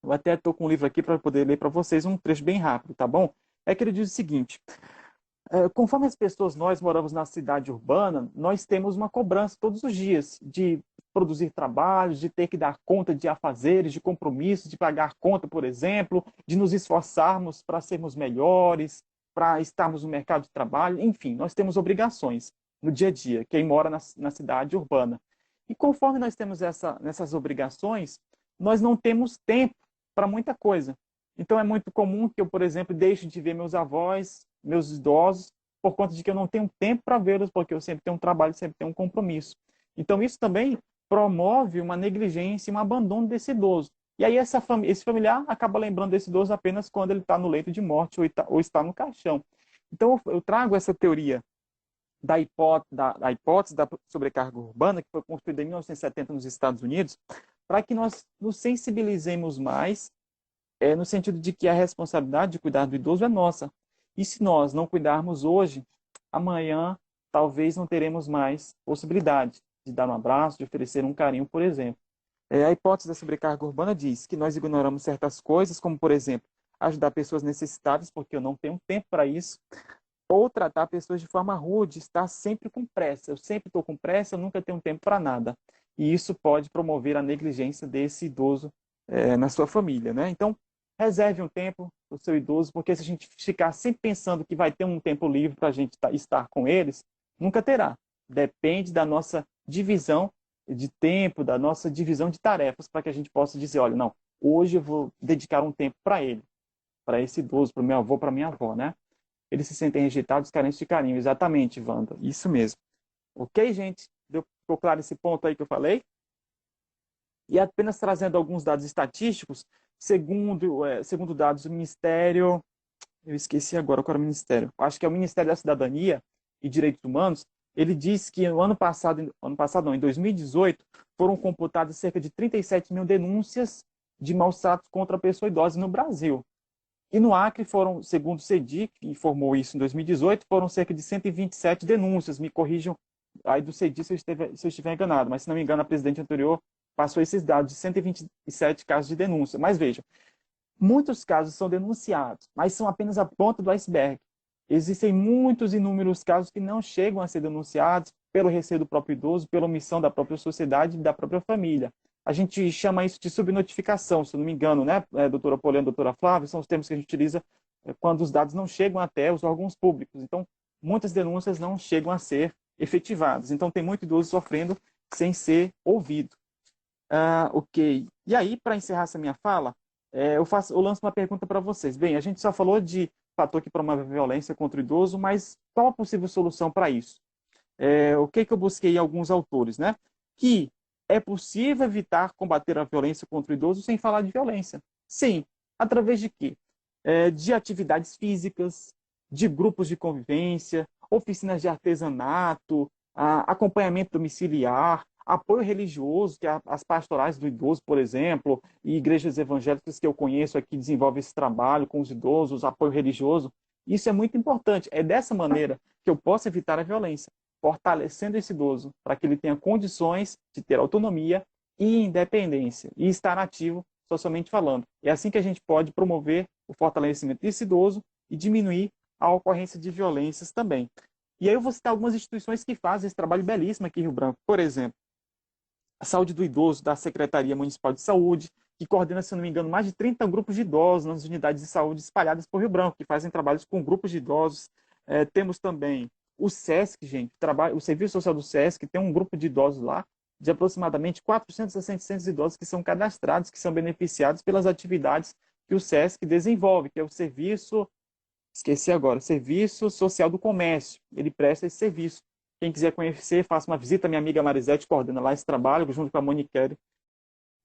Eu até estou com um livro aqui para poder ler para vocês um trecho bem rápido, tá bom? Que ele diz o seguinte: conforme as pessoas, nós moramos na cidade urbana, nós temos uma cobrança todos os dias de produzir trabalhos, de ter que dar conta de afazeres, de compromissos, de pagar conta, por exemplo, de nos esforçarmos para sermos melhores, para estarmos no mercado de trabalho, enfim, nós temos obrigações no dia a dia, quem mora na cidade urbana. E conforme nós temos nessas obrigações, nós não temos tempo para muita coisa. Então é muito comum que eu, por exemplo, deixe de ver meus avós, meus idosos, por conta de que eu não tenho tempo para vê-los, porque eu sempre tenho um trabalho, sempre tenho um compromisso. Então isso também promove uma negligência e um abandono desse idoso. E aí esse familiar acaba lembrando desse idoso apenas quando ele está no leito de morte ou está no caixão. Então eu trago essa teoria da hipótese da sobrecarga urbana, que foi construída em 1970 nos Estados Unidos, para que nós nos sensibilizemos mais, no sentido de que a responsabilidade de cuidar do idoso é nossa. E se nós não cuidarmos hoje, amanhã talvez não teremos mais possibilidade de dar um abraço, de oferecer um carinho, por exemplo. A hipótese da sobrecarga urbana diz que nós ignoramos certas coisas, como, por exemplo, ajudar pessoas necessitadas, porque eu não tenho tempo para isso, ou tratar pessoas de forma rude, estar sempre com pressa. Eu sempre estou com pressa, eu nunca tenho tempo para nada. E isso pode promover a negligência desse idoso na sua família, né? Então, reserve um tempo para o seu idoso, porque se a gente ficar sempre pensando que vai ter um tempo livre para a gente estar com eles, nunca terá. Depende da nossa divisão de tempo, da nossa divisão de tarefas, para que a gente possa dizer, olha, não, hoje eu vou dedicar um tempo para ele, para esse idoso, para o meu avô, para minha avó, né? Eles se sentem rejeitados, carentes de carinho. Exatamente, Wanda. Isso mesmo. Ok, gente? Ficou claro esse ponto aí que eu falei? E apenas trazendo alguns dados estatísticos, segundo dados do Ministério... Eu esqueci agora qual era o Ministério. Acho que é o Ministério da Cidadania e Direitos Humanos. Ele diz que no ano passado não, em 2018, foram computadas cerca de 37 mil denúncias de maus tratos contra a pessoa idosa no Brasil. E no Acre foram, segundo o CEDIC, que informou isso em 2018, foram cerca de 127 denúncias. Me corrijam aí do CEDIC se eu estiver enganado, mas se não me engano a presidente anterior passou esses dados de 127 casos de denúncia. Mas vejam, muitos casos são denunciados, mas são apenas a ponta do iceberg. Existem muitos inúmeros casos que não chegam a ser denunciados pelo receio do próprio idoso, pela omissão da própria sociedade e da própria família. A gente chama isso de subnotificação, se eu não me engano, né, doutora Poliana, doutora Flávia, são os termos que a gente utiliza quando os dados não chegam até os órgãos públicos. Então, muitas denúncias não chegam a ser efetivadas. Então, tem muito idoso sofrendo sem ser ouvido. Ok. E aí, para encerrar essa minha fala, eu lanço uma pergunta para vocês. Bem, a gente só falou de fator que promove a violência contra o idoso, mas qual a possível solução para isso? O que eu busquei em alguns autores, né? Que é possível evitar combater a violência contra o idoso sem falar de violência. Sim. Através de quê? De atividades físicas, de grupos de convivência, oficinas de artesanato, acompanhamento domiciliar, apoio religioso, que as pastorais do idoso, por exemplo, e igrejas evangélicas que eu conheço aqui desenvolvem esse trabalho com os idosos, apoio religioso. Isso é muito importante. É dessa maneira que eu posso evitar a violência, fortalecendo esse idoso para que ele tenha condições de ter autonomia e independência e estar ativo socialmente falando. É assim que a gente pode promover o fortalecimento desse idoso e diminuir a ocorrência de violências também. E aí eu vou citar algumas instituições que fazem esse trabalho belíssimo aqui em Rio Branco. Por exemplo, a Saúde do Idoso da Secretaria Municipal de Saúde, que coordena, se não me engano, mais de 30 grupos de idosos nas unidades de saúde espalhadas por Rio Branco, que fazem trabalhos com grupos de idosos. Temos também o SESC, gente, o Serviço Social do SESC, tem um grupo de idosos lá, de aproximadamente 400 a 600 idosos que são cadastrados, que são beneficiados pelas atividades que o SESC desenvolve, que é o Serviço Social do Comércio. Ele presta esse serviço. Quem quiser conhecer, faça uma visita. Minha amiga Marisete coordena lá esse trabalho, junto com a Moniquere,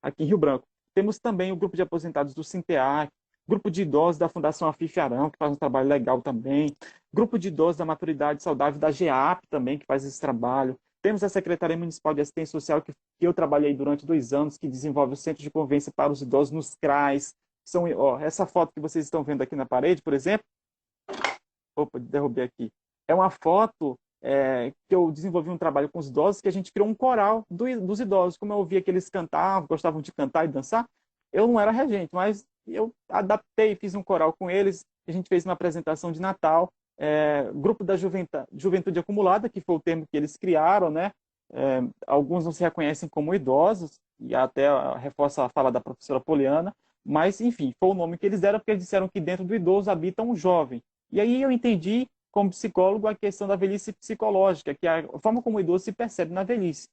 aqui em Rio Branco. Temos também o grupo de aposentados do Sinteac, grupo de idosos da Fundação Afif Arão, que faz um trabalho legal também, grupo de idosos da Maturidade Saudável da GEAP também, que faz esse trabalho. Temos a Secretaria Municipal de Assistência Social, que eu trabalhei durante 2 anos, que desenvolve o Centro de Convivência para os Idosos nos CRAs. Essa foto que vocês estão vendo aqui na parede, por exemplo, derrubei aqui, é uma foto que eu desenvolvi um trabalho com os idosos, que a gente criou um coral dos idosos. Como eu ouvia que eles cantavam, gostavam de cantar e dançar, eu não era regente, mas eu adaptei, fiz um coral com eles, a gente fez uma apresentação de Natal, grupo da Juventude Acumulada, que foi o termo que eles criaram, né? alguns não se reconhecem como idosos, e até reforça a fala da professora Poliana, mas, enfim, foi o nome que eles deram porque eles disseram que dentro do idoso habita um jovem. E aí eu entendi, como psicólogo, a questão da velhice psicológica, que é a forma como o idoso se percebe na velhice.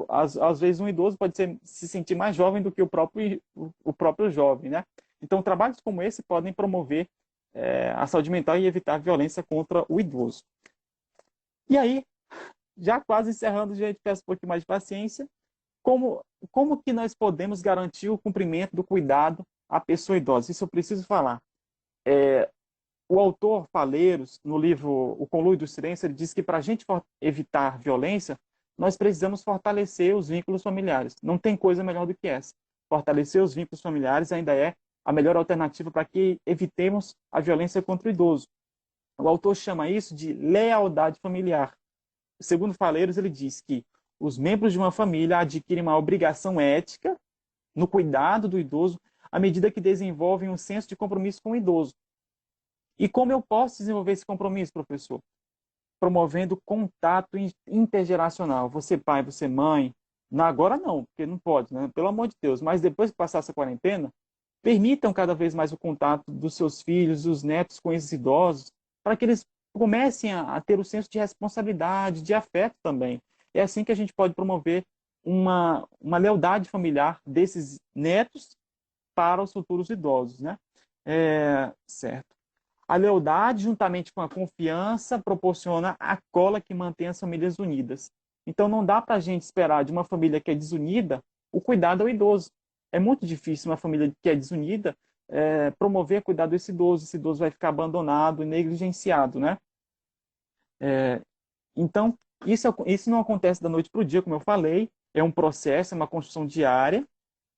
Às vezes um idoso pode se sentir mais jovem do que o próprio jovem, né? Então, trabalhos como esse podem promover a saúde mental e evitar violência contra o idoso. E aí, já quase encerrando, gente, peço um pouquinho mais de paciência. Como que nós podemos garantir o cumprimento do cuidado à pessoa idosa? Isso eu preciso falar. O autor Faleiros, no livro O Conluio do Silêncio, ele diz que para a gente evitar violência, nós precisamos fortalecer os vínculos familiares. Não tem coisa melhor do que essa. Fortalecer os vínculos familiares ainda é a melhor alternativa para que evitemos a violência contra o idoso. O autor chama isso de lealdade familiar. Segundo Faleiros, ele diz que os membros de uma família adquirem uma obrigação ética no cuidado do idoso à medida que desenvolvem um senso de compromisso com o idoso. E como eu posso desenvolver esse compromisso, professor? Promovendo contato intergeracional. Você pai, você mãe. Não, agora não, porque não pode, né? Pelo amor de Deus. Mas depois que passar essa quarentena, permitam cada vez mais o contato dos seus filhos, dos netos com esses idosos, para que eles comecem a ter o senso de responsabilidade, de afeto também. É assim que a gente pode promover uma lealdade familiar desses netos para os futuros idosos, né? Certo. A lealdade, juntamente com a confiança, proporciona a cola que mantém as famílias unidas. Então, não dá para a gente esperar de uma família que é desunida o cuidado ao idoso. É muito difícil uma família que é desunida promover cuidado desse idoso. Esse idoso vai ficar abandonado e negligenciado, né? Então, isso não acontece da noite para o dia, como eu falei. É um processo, é uma construção diária,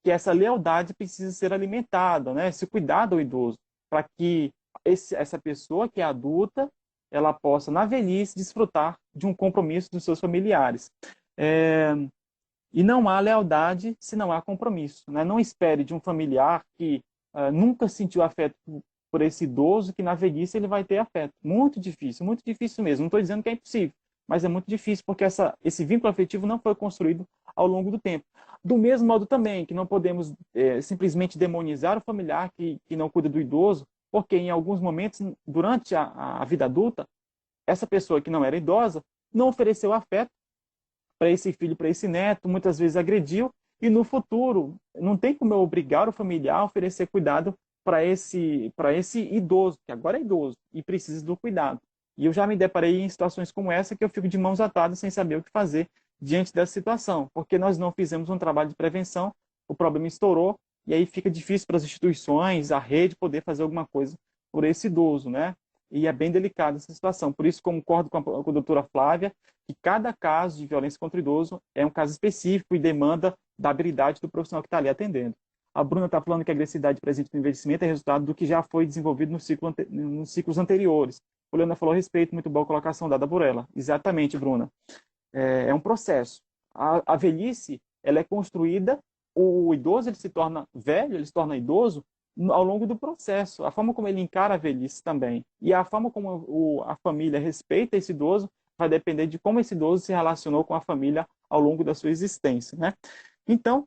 que essa lealdade precisa ser alimentada, né? Esse cuidado ao idoso, para que essa pessoa que é adulta, ela possa, na velhice, desfrutar de um compromisso dos seus familiares. E não há lealdade se não há compromisso, né? Não espere de um familiar que nunca sentiu afeto por esse idoso, que na velhice ele vai ter afeto. Muito difícil mesmo. Não estou dizendo que é impossível, mas é muito difícil porque esse vínculo afetivo não foi construído ao longo do tempo. Do mesmo modo também que não podemos simplesmente demonizar o familiar que não cuida do idoso, porque em alguns momentos, durante a vida adulta, essa pessoa que não era idosa não ofereceu afeto para esse filho, para esse neto, muitas vezes agrediu, e no futuro não tem como eu obrigar o familiar a oferecer cuidado para esse idoso, que agora é idoso e precisa do cuidado. E eu já me deparei em situações como essa que eu fico de mãos atadas sem saber o que fazer diante dessa situação, porque nós não fizemos um trabalho de prevenção, o problema estourou, e aí fica difícil para as instituições, a rede, poder fazer alguma coisa por esse idoso, né? E é bem delicada essa situação. Por isso, concordo com a doutora Flávia, que cada caso de violência contra o idoso é um caso específico e demanda da habilidade do profissional que está ali atendendo. A Bruna está falando que a agressividade presente no envelhecimento é resultado do que já foi desenvolvido nos ciclos anteriores. A Leona falou a respeito, muito boa colocação dada por ela. Exatamente, Bruna. É um processo. A velhice, ela é construída, o idoso ele se torna velho, ele se torna idoso ao longo do processo. A forma como ele encara a velhice também. E a forma como a família respeita esse idoso vai depender de como esse idoso se relacionou com a família ao longo da sua existência, né? Então,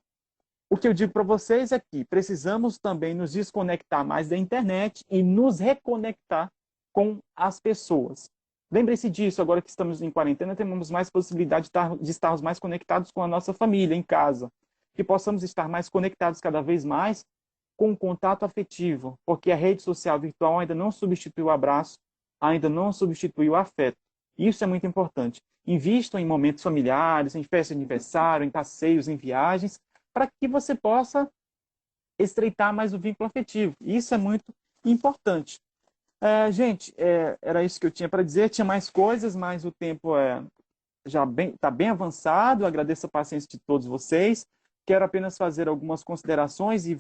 o que eu digo para vocês é que precisamos também nos desconectar mais da internet e nos reconectar com as pessoas. Lembre-se disso, agora que estamos em quarentena, temos mais possibilidade de estarmos mais conectados com a nossa família em casa, que possamos estar mais conectados cada vez mais com o contato afetivo, porque a rede social virtual ainda não substitui o abraço, ainda não substitui o afeto. Isso é muito importante. Invistam em momentos familiares, em festa de aniversário, em passeios, em viagens, para que você possa estreitar mais o vínculo afetivo. Isso é muito importante. Gente, era isso que eu tinha para dizer. Tinha mais coisas, mas o tempo já está bem avançado. Eu agradeço a paciência de todos vocês. Quero apenas fazer algumas considerações e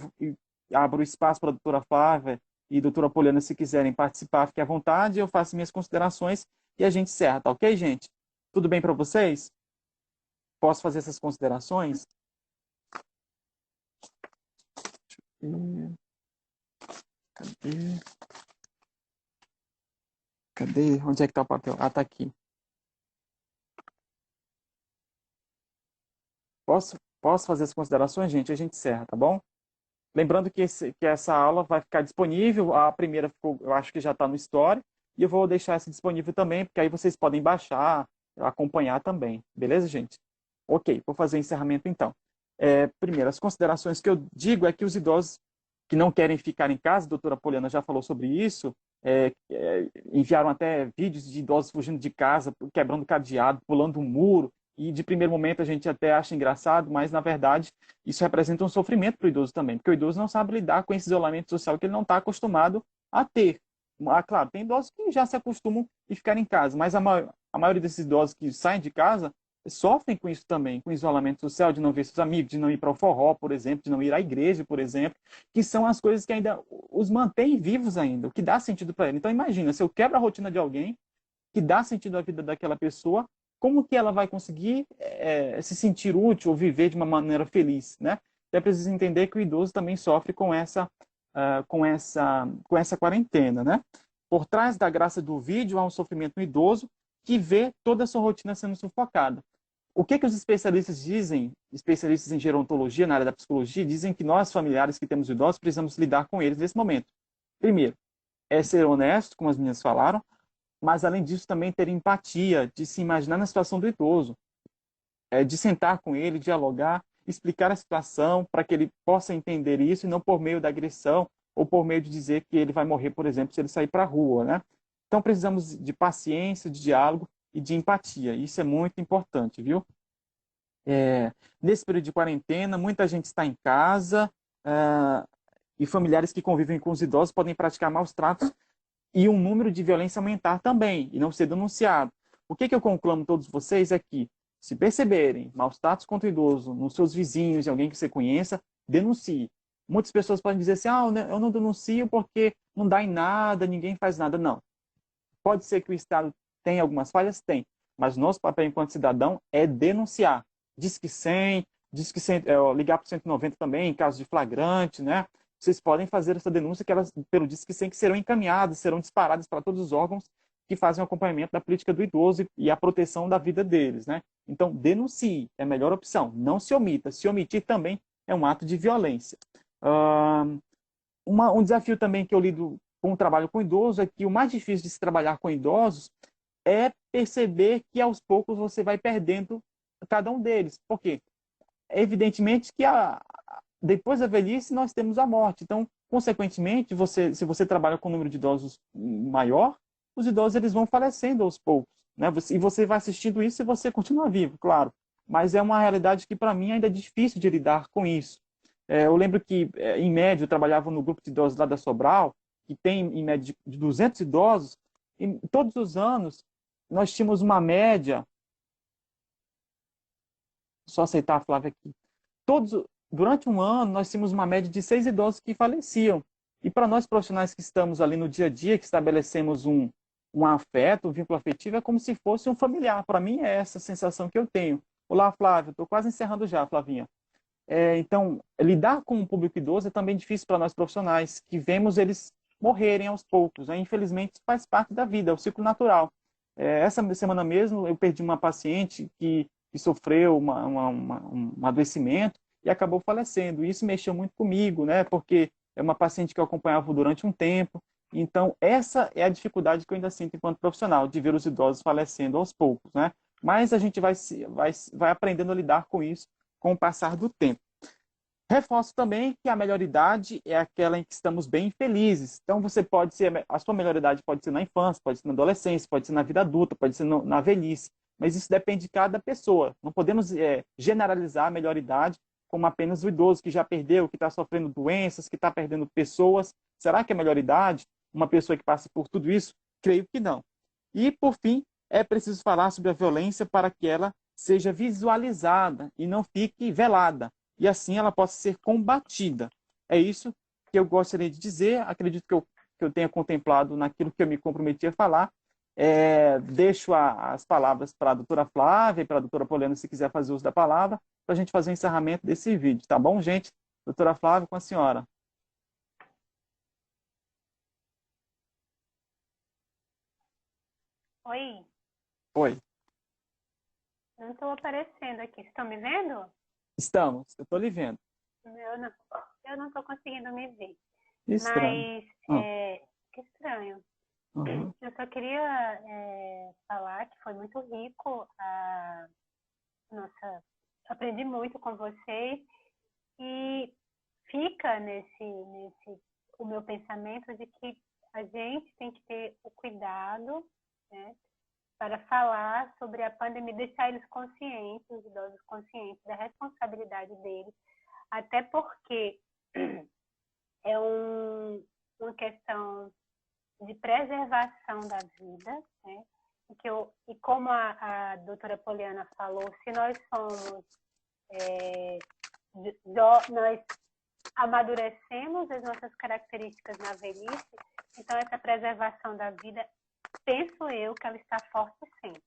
abro espaço para a doutora Flávia e a doutora Poliana, se quiserem participar, fique à vontade. Eu faço minhas considerações e a gente encerra, tá ok, gente? Tudo bem para vocês? Posso fazer essas considerações? Cadê? Cadê? Onde é que está o papel? Ah, está aqui. Posso fazer as considerações, gente? A gente encerra, tá bom? Lembrando que essa aula vai ficar disponível, a primeira ficou, eu acho que já está no Story, e eu vou deixar essa disponível também, porque aí vocês podem baixar, acompanhar também. Beleza, gente? Ok, vou fazer o encerramento então. Primeiro, as considerações que eu digo é que os idosos que não querem ficar em casa, a doutora Poliana já falou sobre isso, enviaram até vídeos de idosos fugindo de casa, quebrando cadeado, pulando um muro, e de primeiro momento a gente até acha engraçado, mas na verdade isso representa um sofrimento para o idoso também, porque o idoso não sabe lidar com esse isolamento social que ele não está acostumado a ter. Claro, tem idosos que já se acostumam e ficar em casa, mas a maioria desses idosos que saem de casa sofrem com isso também, com o isolamento social, de não ver seus amigos, de não ir para o forró, por exemplo, de não ir à igreja, por exemplo, que são as coisas que ainda os mantêm vivos ainda, o que dá sentido para ele. Então imagina, se eu quebro a rotina de alguém, que dá sentido à vida daquela pessoa, como que ela vai conseguir se sentir útil ou viver de uma maneira feliz, né? Então é preciso entender que o idoso também sofre com essa quarentena, né? Por trás da graça do vídeo há um sofrimento no idoso que vê toda a sua rotina sendo sufocada. O que os especialistas dizem, especialistas em gerontologia, na área da psicologia, dizem que nós, familiares que temos idosos, precisamos lidar com eles nesse momento. Primeiro, é ser honesto, como as meninas falaram, mas além disso também ter empatia, de se imaginar na situação do idoso, de sentar com ele, dialogar, explicar a situação para que ele possa entender isso e não por meio da agressão ou por meio de dizer que ele vai morrer, por exemplo, se ele sair para a rua, né? Então precisamos de paciência, de diálogo e de empatia. Isso é muito importante, viu? Nesse período de quarentena, muita gente está em casa e familiares que convivem com os idosos podem praticar maus tratos e um número de violência aumentar também e não ser denunciado. O que eu conclamo todos vocês é que, se perceberem maus tratos contra o idoso nos seus vizinhos e alguém que você conheça, denuncie. Muitas pessoas podem dizer assim, eu não denuncio porque não dá em nada, ninguém faz nada. Não. Pode ser que o Estado tenha algumas falhas? Tem. Mas nosso papel enquanto cidadão é denunciar. Disque 100, ligar para o 190 também, em caso de flagrante, né? Vocês podem fazer essa denúncia que elas, pelo Disque 100, que serão encaminhadas, serão disparadas para todos os órgãos que fazem o acompanhamento da política do idoso e a proteção da vida deles, né? Então, denuncie, é a melhor opção. Não se omita. Se omitir também é um ato de violência. Um desafio também que eu lido com o trabalho com idoso é que o mais difícil de se trabalhar com idosos é perceber que aos poucos você vai perdendo cada um deles. Por quê? Evidentemente que depois da velhice nós temos a morte. Então, consequentemente, se você trabalha com um número de idosos maior, os idosos eles vão falecendo aos poucos, né? E você vai assistindo isso e você continua vivo, claro. Mas é uma realidade que para mim ainda é difícil de lidar com isso. Eu lembro que, em média, eu trabalhava no grupo de idosos lá da Sobral, que tem, em média, de 200 idosos, e todos os anos nós tínhamos uma média, só aceitar a Flávia aqui, durante um ano nós tínhamos uma média de 6 idosos que faleciam. E para nós profissionais que estamos ali no dia a dia, que estabelecemos um afeto, um vínculo afetivo, é como se fosse um familiar. Para mim é essa sensação que eu tenho. Olá, Flávia, estou quase encerrando já, Flavinha. Então, lidar com o público idoso é também difícil para nós profissionais, que vemos eles morrerem aos poucos, né? Infelizmente, isso faz parte da vida, é o ciclo natural. Essa semana mesmo, eu perdi uma paciente que sofreu um adoecimento e acabou falecendo. E isso mexeu muito comigo, né? Porque é uma paciente que eu acompanhava durante um tempo. Então, essa é a dificuldade que eu ainda sinto enquanto profissional, de ver os idosos falecendo aos poucos, né? Mas a gente vai aprendendo a lidar com isso com o passar do tempo. Reforço também que a melhor idade é aquela em que estamos bem felizes. Então, a sua melhor idade pode ser na infância, pode ser na adolescência, pode ser na vida adulta, pode ser na velhice. Mas isso depende de cada pessoa. Não podemos generalizar a melhor idade como apenas o idoso que já perdeu, que está sofrendo doenças, que está perdendo pessoas. Será que é a melhor idade? Uma pessoa que passe por tudo isso? Creio que não. E, por fim, é preciso falar sobre a violência para que ela seja visualizada e não fique velada, e assim ela possa ser combatida. É isso que eu gostaria de dizer, acredito que eu tenha contemplado naquilo que eu me comprometi a falar. Deixo as palavras para a doutora Flávia e para a doutora Poliana, se quiser fazer uso da palavra, para a gente fazer o encerramento desse vídeo, tá bom, gente? Doutora Flávia, com a senhora. Oi, Oi. não estou aparecendo aqui. Vocês estão me vendo? Estamos, eu estou lhe vendo. Eu não, eu não estou conseguindo me ver. Estranho. Mas, Ah, que estranho. uhum. Eu só queria falar que foi muito rico nossa, aprendi muito com vocês e fica o meu pensamento de que a gente tem que ter o cuidado, né, para falar sobre a pandemia, deixar eles conscientes, os idosos conscientes da responsabilidade deles, até porque é uma questão de preservação da vida, né? E como a doutora Poliana falou, se nós somos, nós amadurecemos as nossas características na velhice, então essa preservação da vida, penso eu que ela está forte sempre.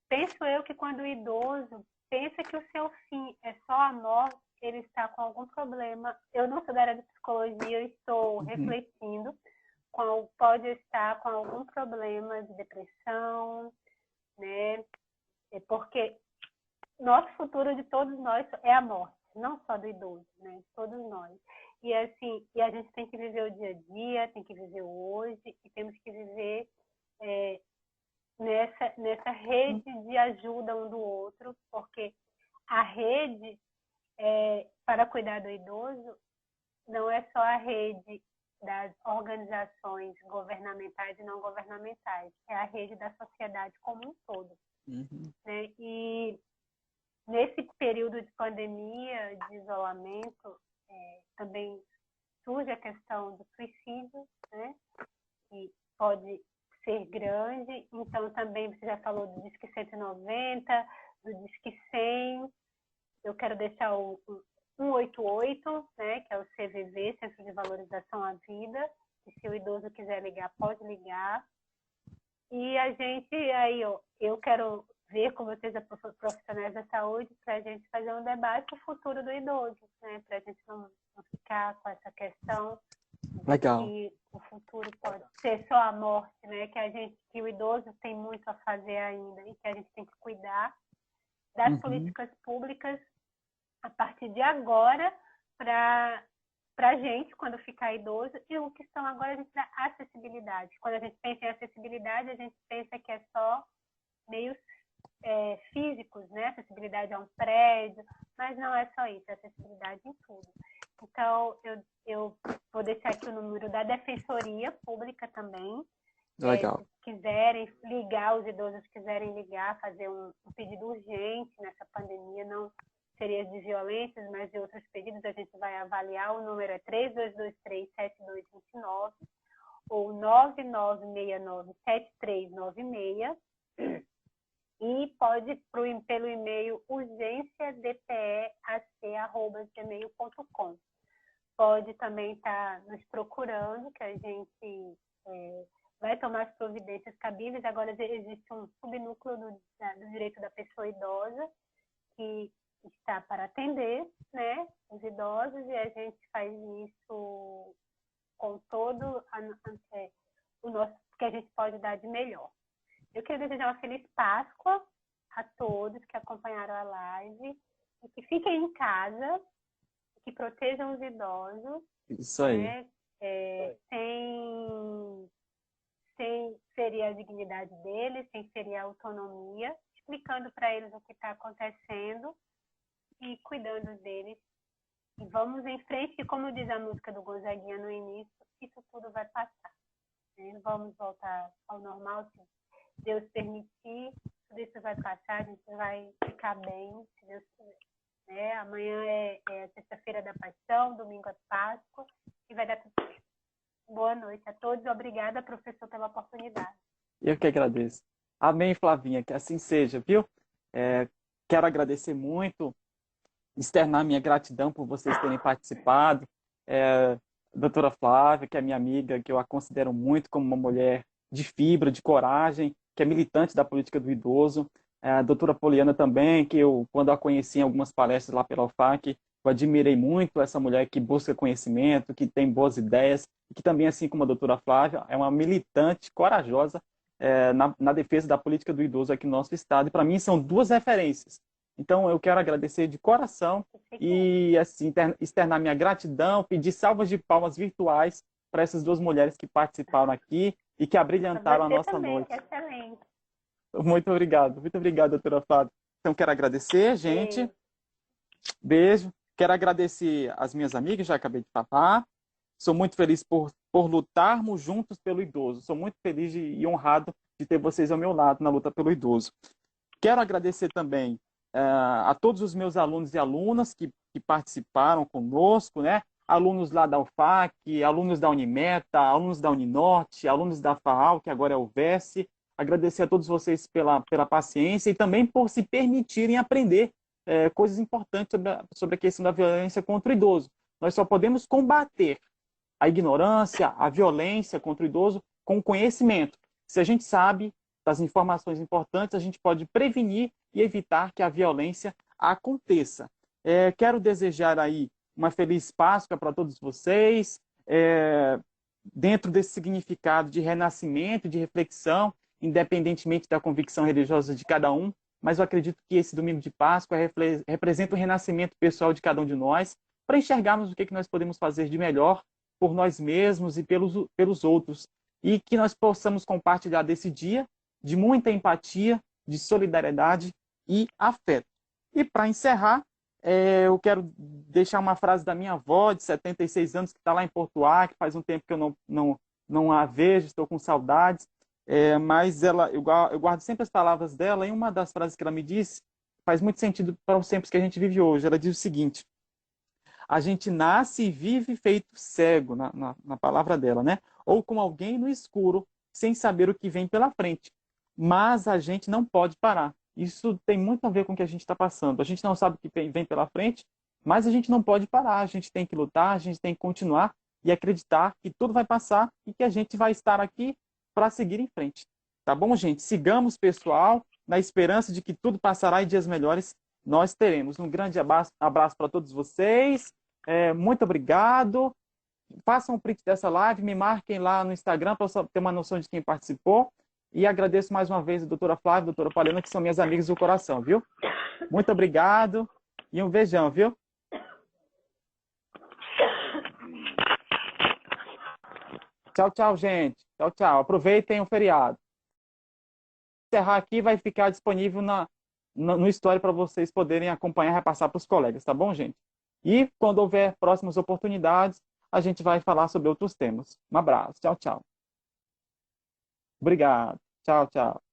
Penso eu que quando o idoso pensa que o seu fim é só a morte, ele está com algum problema. Eu não sou da área de psicologia, eu estou refletindo. Pode estar com algum problema de depressão, né? Porque nosso futuro de todos nós é a morte, não só do idoso, né? Todos nós. E assim, a gente tem que viver o dia a dia, tem que viver o hoje e temos que viver nessa rede de ajuda um do outro, porque a rede para cuidar do idoso não é só a rede das organizações governamentais e não governamentais, é a rede da sociedade como um todo. Né? E nesse período de pandemia, de isolamento, também surge a questão do suicídio, né? Que pode ser grande. Então, também você já falou do Disque 190, do Disque 100. Eu quero deixar o 188, né, que é o CVV, Centro de Valorização à Vida. E se o idoso quiser ligar, pode ligar. E a gente, aí, eu quero ver com vocês, profissionais da saúde, para a gente fazer um debate do futuro do idoso, né, para a gente não ficar com essa questão Legal. que o futuro pode ser só a morte, né, que o idoso tem muito a fazer ainda e que a gente tem que cuidar das políticas públicas a partir de agora para a gente, quando ficar idoso, e o que estão agora a gente dá acessibilidade. Quando a gente pensa em acessibilidade, a gente pensa que é só meios físicos, né? Acessibilidade a um prédio, mas não é só isso, é acessibilidade em tudo. Então, eu vou deixar aqui o número da Defensoria Pública também. Legal. Se quiserem ligar, os idosos quiserem ligar, fazer um pedido urgente nessa pandemia, não seria de violências, mas de outros pedidos, a gente vai avaliar. O número é 3223-7229 ou 9969-7396 e pode pelo e-mail urgênciadpe@gmail.com. Pode também estar nos procurando, que a gente vai tomar as providências cabíveis. Agora existe um subnúcleo do direito da pessoa idosa que está para atender, né, os idosos, e a gente faz isso com todo o nosso que a gente pode dar de melhor. Eu queria desejar uma feliz Páscoa a todos que acompanharam a live e que fiquem em casa, que protejam os idosos. Isso aí. Né, sem ferir a dignidade deles, sem ferir a autonomia, explicando para eles o que está acontecendo e cuidando deles. E vamos em frente, e como diz a música do Gonzaguinha no início, isso tudo vai passar. Né? Vamos voltar ao normal, se Deus permitir, tudo isso vai passar, a gente vai ficar bem, se Deus quiser. Né? Amanhã é sexta-feira da Paixão, domingo é Páscoa, e vai dar tudo certo. Boa noite a todos, obrigada, professor, pela oportunidade. Eu que agradeço. Amém, Flavinha, que assim seja, viu? Quero agradecer muito, externar minha gratidão por vocês terem participado. Doutora Flávia, que é minha amiga, que eu a considero muito como uma mulher de fibra, de coragem, que é militante da política do idoso. A doutora Poliana também, que eu, quando a conheci em algumas palestras lá pela UFAC, eu admirei muito essa mulher que busca conhecimento, que tem boas ideias, e que também, assim como a doutora Flávia, é uma militante corajosa na defesa da política do idoso aqui no nosso estado. E para mim são duas referências. Então, eu quero agradecer de coração e assim, externar minha gratidão, pedir salvas de palmas virtuais para essas duas mulheres que participaram aqui e que abrilhantaram a Você nossa também, noite. que é excelente. Muito obrigado, doutora Flávia. Então, quero agradecer, gente. Beijo. Quero agradecer as minhas amigas, já acabei de falar. Sou muito feliz por lutarmos juntos pelo idoso. Sou muito feliz e honrado de ter vocês ao meu lado na luta pelo idoso. Quero agradecer também a todos os meus alunos e alunas que participaram conosco, né? Alunos lá da UFAC, alunos da Unimeta, alunos da Uninorte, alunos da FAAL, que agora é o VES. Agradecer a todos vocês pela paciência e também por se permitirem aprender coisas importantes sobre a questão da violência contra o idoso. Nós só podemos combater a ignorância, a violência contra o idoso com conhecimento. Se a gente sabe das informações importantes, a gente pode prevenir e evitar que a violência aconteça. Quero desejar aí uma feliz Páscoa para todos vocês, dentro desse significado de renascimento, de reflexão, independentemente da convicção religiosa de cada um, mas eu acredito que esse domingo de Páscoa representa o renascimento pessoal de cada um de nós, para enxergarmos o que nós podemos fazer de melhor por nós mesmos e pelos outros, e que nós possamos compartilhar desse dia de muita empatia, de solidariedade e afeto. E para encerrar, eu quero deixar uma frase da minha avó, de 76 anos, que está lá em Porto Acre, faz um tempo que eu não a vejo, estou com saudades, mas eu guardo sempre as palavras dela, e uma das frases que ela me disse faz muito sentido para os tempos que a gente vive hoje. Ela diz o seguinte: a gente nasce e vive feito cego, na palavra dela, né? Ou como alguém no escuro, sem saber o que vem pela frente. Mas a gente não pode parar. Isso tem muito a ver com o que a gente está passando. A gente não sabe o que vem pela frente, mas a gente não pode parar. A gente tem que lutar, a gente tem que continuar e acreditar que tudo vai passar e que a gente vai estar aqui para seguir em frente. Tá bom, gente? Sigamos, pessoal, na esperança de que tudo passará e dias melhores nós teremos. Um grande abraço para todos vocês. Muito obrigado. Façam um print dessa live, me marquem lá no Instagram para eu ter uma noção de quem participou. E agradeço mais uma vez a doutora Flávia e a doutora Palena, que são minhas amigas do coração, viu? Muito obrigado e um beijão, viu? Tchau, tchau, gente. Tchau, tchau. Aproveitem o feriado. Encerrar aqui, vai ficar disponível no Story para vocês poderem acompanhar e repassar para os colegas, tá bom, gente? E quando houver próximas oportunidades, a gente vai falar sobre outros temas. Um abraço. Tchau, tchau. Obrigado. Tchau, tchau.